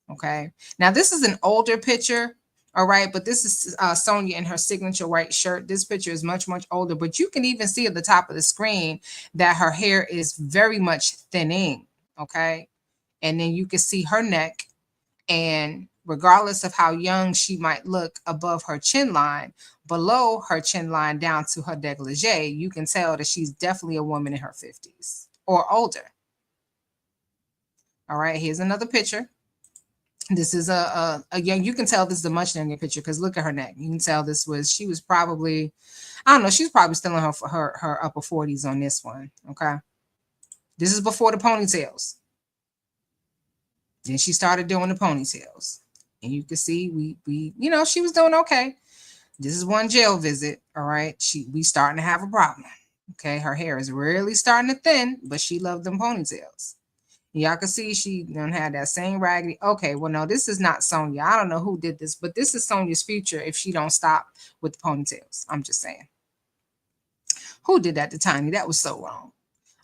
Okay, now this is an older picture, all right, but this is Sonia in her signature white shirt. This picture is much, much older, but you can even see at the top of the screen that her hair is very much thinning, okay? And then you can see her neck, and regardless of how young she might look above her chin line, below her chin line down to her negligee, you can tell that she's definitely a woman in her 50s or older. All right, here's another picture. This is a young, you can tell this is a much younger picture because look at her neck. You can tell she was probably, I don't know, she's probably still in her upper 40s on this one. Okay. This is before the ponytails. Then she started doing the ponytails. And you can see we she was doing okay. This is one jail visit. All right. We starting to have a problem. Okay. Her hair is really starting to thin, but she loved them ponytails. Y'all can see she done had that same raggedy. Okay, well, no, this is not Sonya. I don't know who did this, but this is Sonya's future if she don't stop with the ponytails. I'm just saying. Who did that to Tiny? That was so wrong.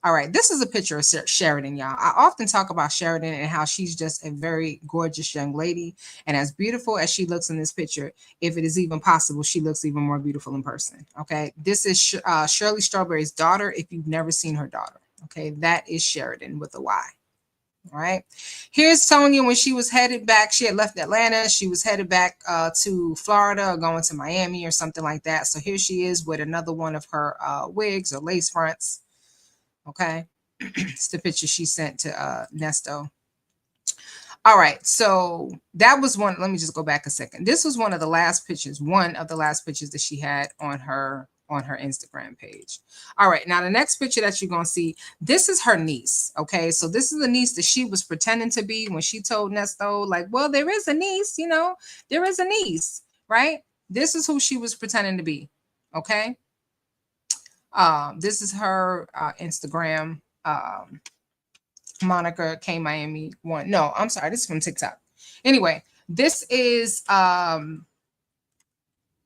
All right, this is a picture of Sheridan, y'all. I often talk about Sheridan and how she's just a very gorgeous young lady. And as beautiful as she looks in this picture, if it is even possible, she looks even more beautiful in person. Okay, this is Shirley Strawberry's daughter if you've never seen her daughter. Okay, that is Sheridan with a Y. All right. Here's Sonya when she was headed back. She had left Atlanta. She was headed back to Florida or going to Miami or something like that. So here she is with another one of her wigs or lace fronts. Okay. It's the picture she sent to Nesto. All right. So that was one. Let me just go back a second. This was one of the last pictures that she had on her Instagram page. All right, now the next picture that you're going to see, this is her niece, okay? So this is the niece that she was pretending to be when she told Nesto, like, well, there is a niece, there is a niece, right? This is who she was pretending to be, okay? This is her Instagram, Monica K Miami 1. No, I'm sorry, this is from TikTok. Anyway, this is,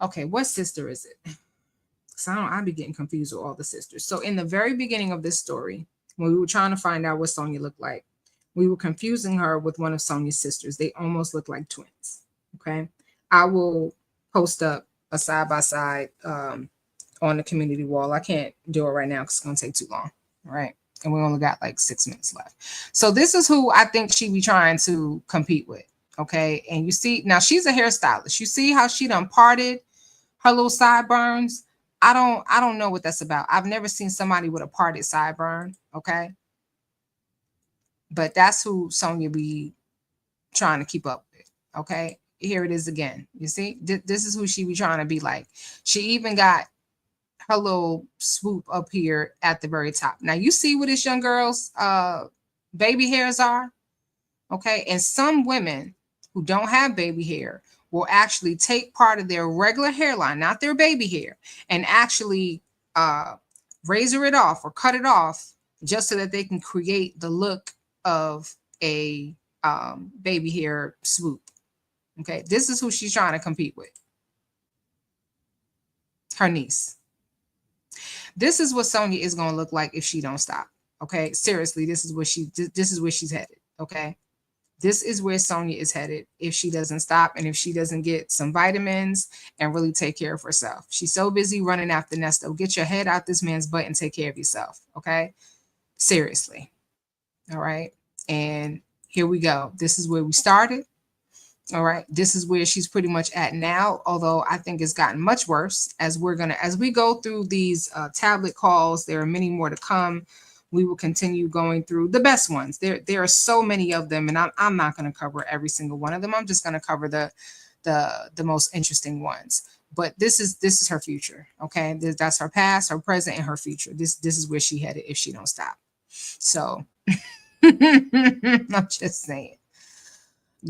okay, what sister is it? So I'll be getting confused with all the sisters. So in the very beginning of this story, when we were trying to find out what Sonya looked like, we were confusing her with one of Sonya's sisters. They almost look like twins. Okay. I will post up a side-by-side on the community wall. I can't do it right now because it's going to take too long. All right. And we only got like 6 minutes left. So this is who I think she be trying to compete with. Okay. And you see, now she's a hairstylist. You see how she done parted her little sideburns. I don't know what that's about. I've never seen somebody with a parted sideburn, okay? But that's who Sonya be trying to keep up with, okay? here it is again. You see, this is who she be trying to be like. She even got her little swoop up here at the very top. Now you see what this young girl's baby hairs are, okay? And some women who don't have baby hair will actually take part of their regular hairline, not their baby hair, and actually razor it off or cut it off just so that they can create the look of a baby hair swoop. Okay, this is who she's trying to compete with. Her niece. This is what Sonya is going to look like if she don't stop. Okay, seriously, this is where she's headed. Okay, this is where Sonya is headed if she doesn't stop and if she doesn't get some vitamins and really take care of herself. She's so busy running after Nesto. Get your head out this man's butt and take care of yourself. Okay, seriously. All right, and here we go. This is where we started. All right, this is where she's pretty much at now, although I think it's gotten much worse as we go through these tablet calls. There are many more to come. We will continue going through the best ones. There are so many of them, and I'm not going to cover every single one of them. I'm just going to cover the most interesting ones. But this is her future. Okay, that's her past, her present, and her future. This is where she headed if she don't stop. So I'm just saying.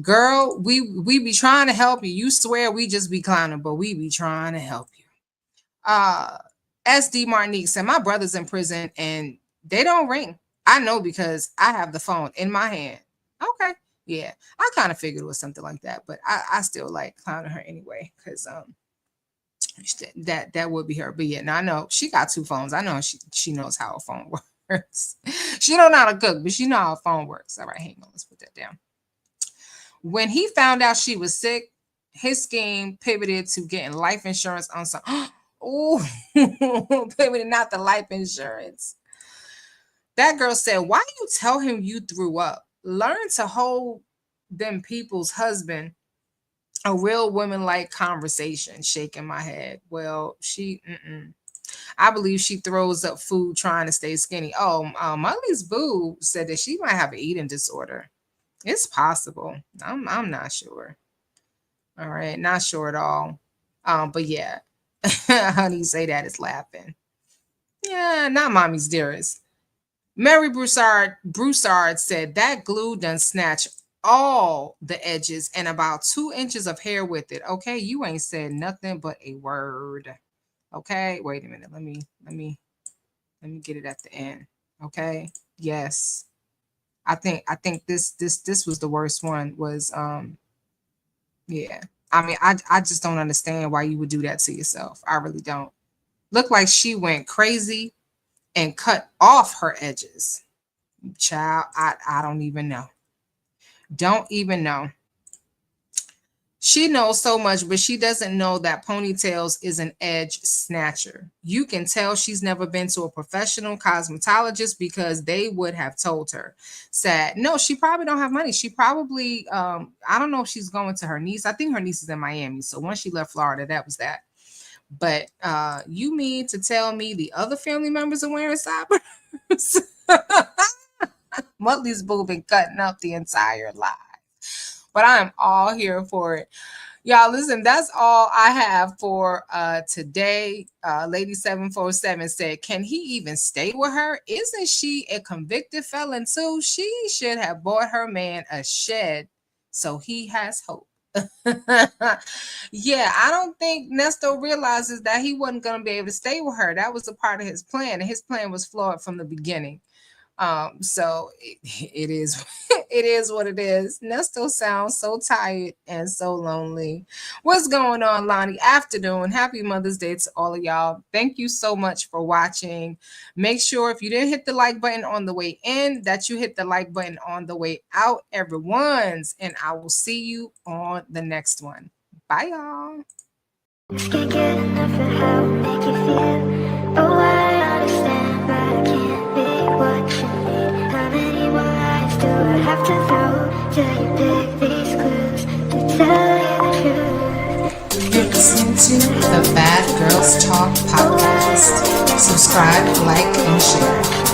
Girl, we be trying to help you. You swear we just be clowning, but we be trying to help you. SD Martinique said, my brother's in prison and they don't ring. I know because I have the phone in my hand. Okay. Yeah. I kind of figured it was something like that, but I still like clowning her anyway, because that would be her. But yeah, now I know she got two phones. I know she knows how a phone works. She don't know how to cook, but she know how a phone works. All right, hang on, let's put that down. When he found out she was sick, his scheme pivoted to getting life insurance on some. Oh, pivoted not the life insurance. That girl said, why you tell him you threw up? Learn to hold them people's husband. A real woman-like conversation. Shaking my head. Well, I believe she throws up food trying to stay skinny. Oh, Molly's boo said that she might have an eating disorder. It's possible. I'm not sure. All right, not sure at all. But yeah, how do you say that? Is laughing. Yeah, not mommy's dearest. Mary Broussard said that glue done snatch all the edges and about 2 inches of hair with it. Okay, you ain't said nothing but a word. Okay, wait a minute. Let me get it at the end. Okay, yes. I think this was the worst one. Was yeah. I mean, I just don't understand why you would do that to yourself. I really don't. Look like she went crazy and cut off her edges. Child, I don't even know. Don't even know. She knows so much, but she doesn't know that ponytails is an edge snatcher. You can tell she's never been to a professional cosmetologist because they would have told her. Sad. No, she probably don't have money. She probably, I don't know if she's going to her niece. I think her niece is in Miami. So once she left Florida, that was that. But you mean to tell me the other family members are wearing cyber? Muttley's boo been cutting up the entire live. But I'm all here for it. Y'all, listen, that's all I have for today. Lady 747 said, can he even stay with her? Isn't she a convicted felon too? She should have bought her man a shed so he has hope. Yeah, I don't think Nesto realizes that he wasn't going to be able to stay with her. That was a part of his plan, and his plan was flawed from the beginning. So it is it is what it is. Nesto sounds so tired and so lonely. What's going on, Lonnie? Afternoon. Happy Mother's Day to all of y'all. Thank you so much for watching. Make sure if you didn't hit the like button on the way in, that you hit the like button on the way out, everyone's. And I will see you on the next one. Bye, y'all. Just can't get enough of how it make you feel. Oh, I understand, but I can't be what you need. How many more lies do I have to throw till you pick these clues to tell you the truth? You're listening to the Bad Girls Talk podcast. Subscribe, like, and share.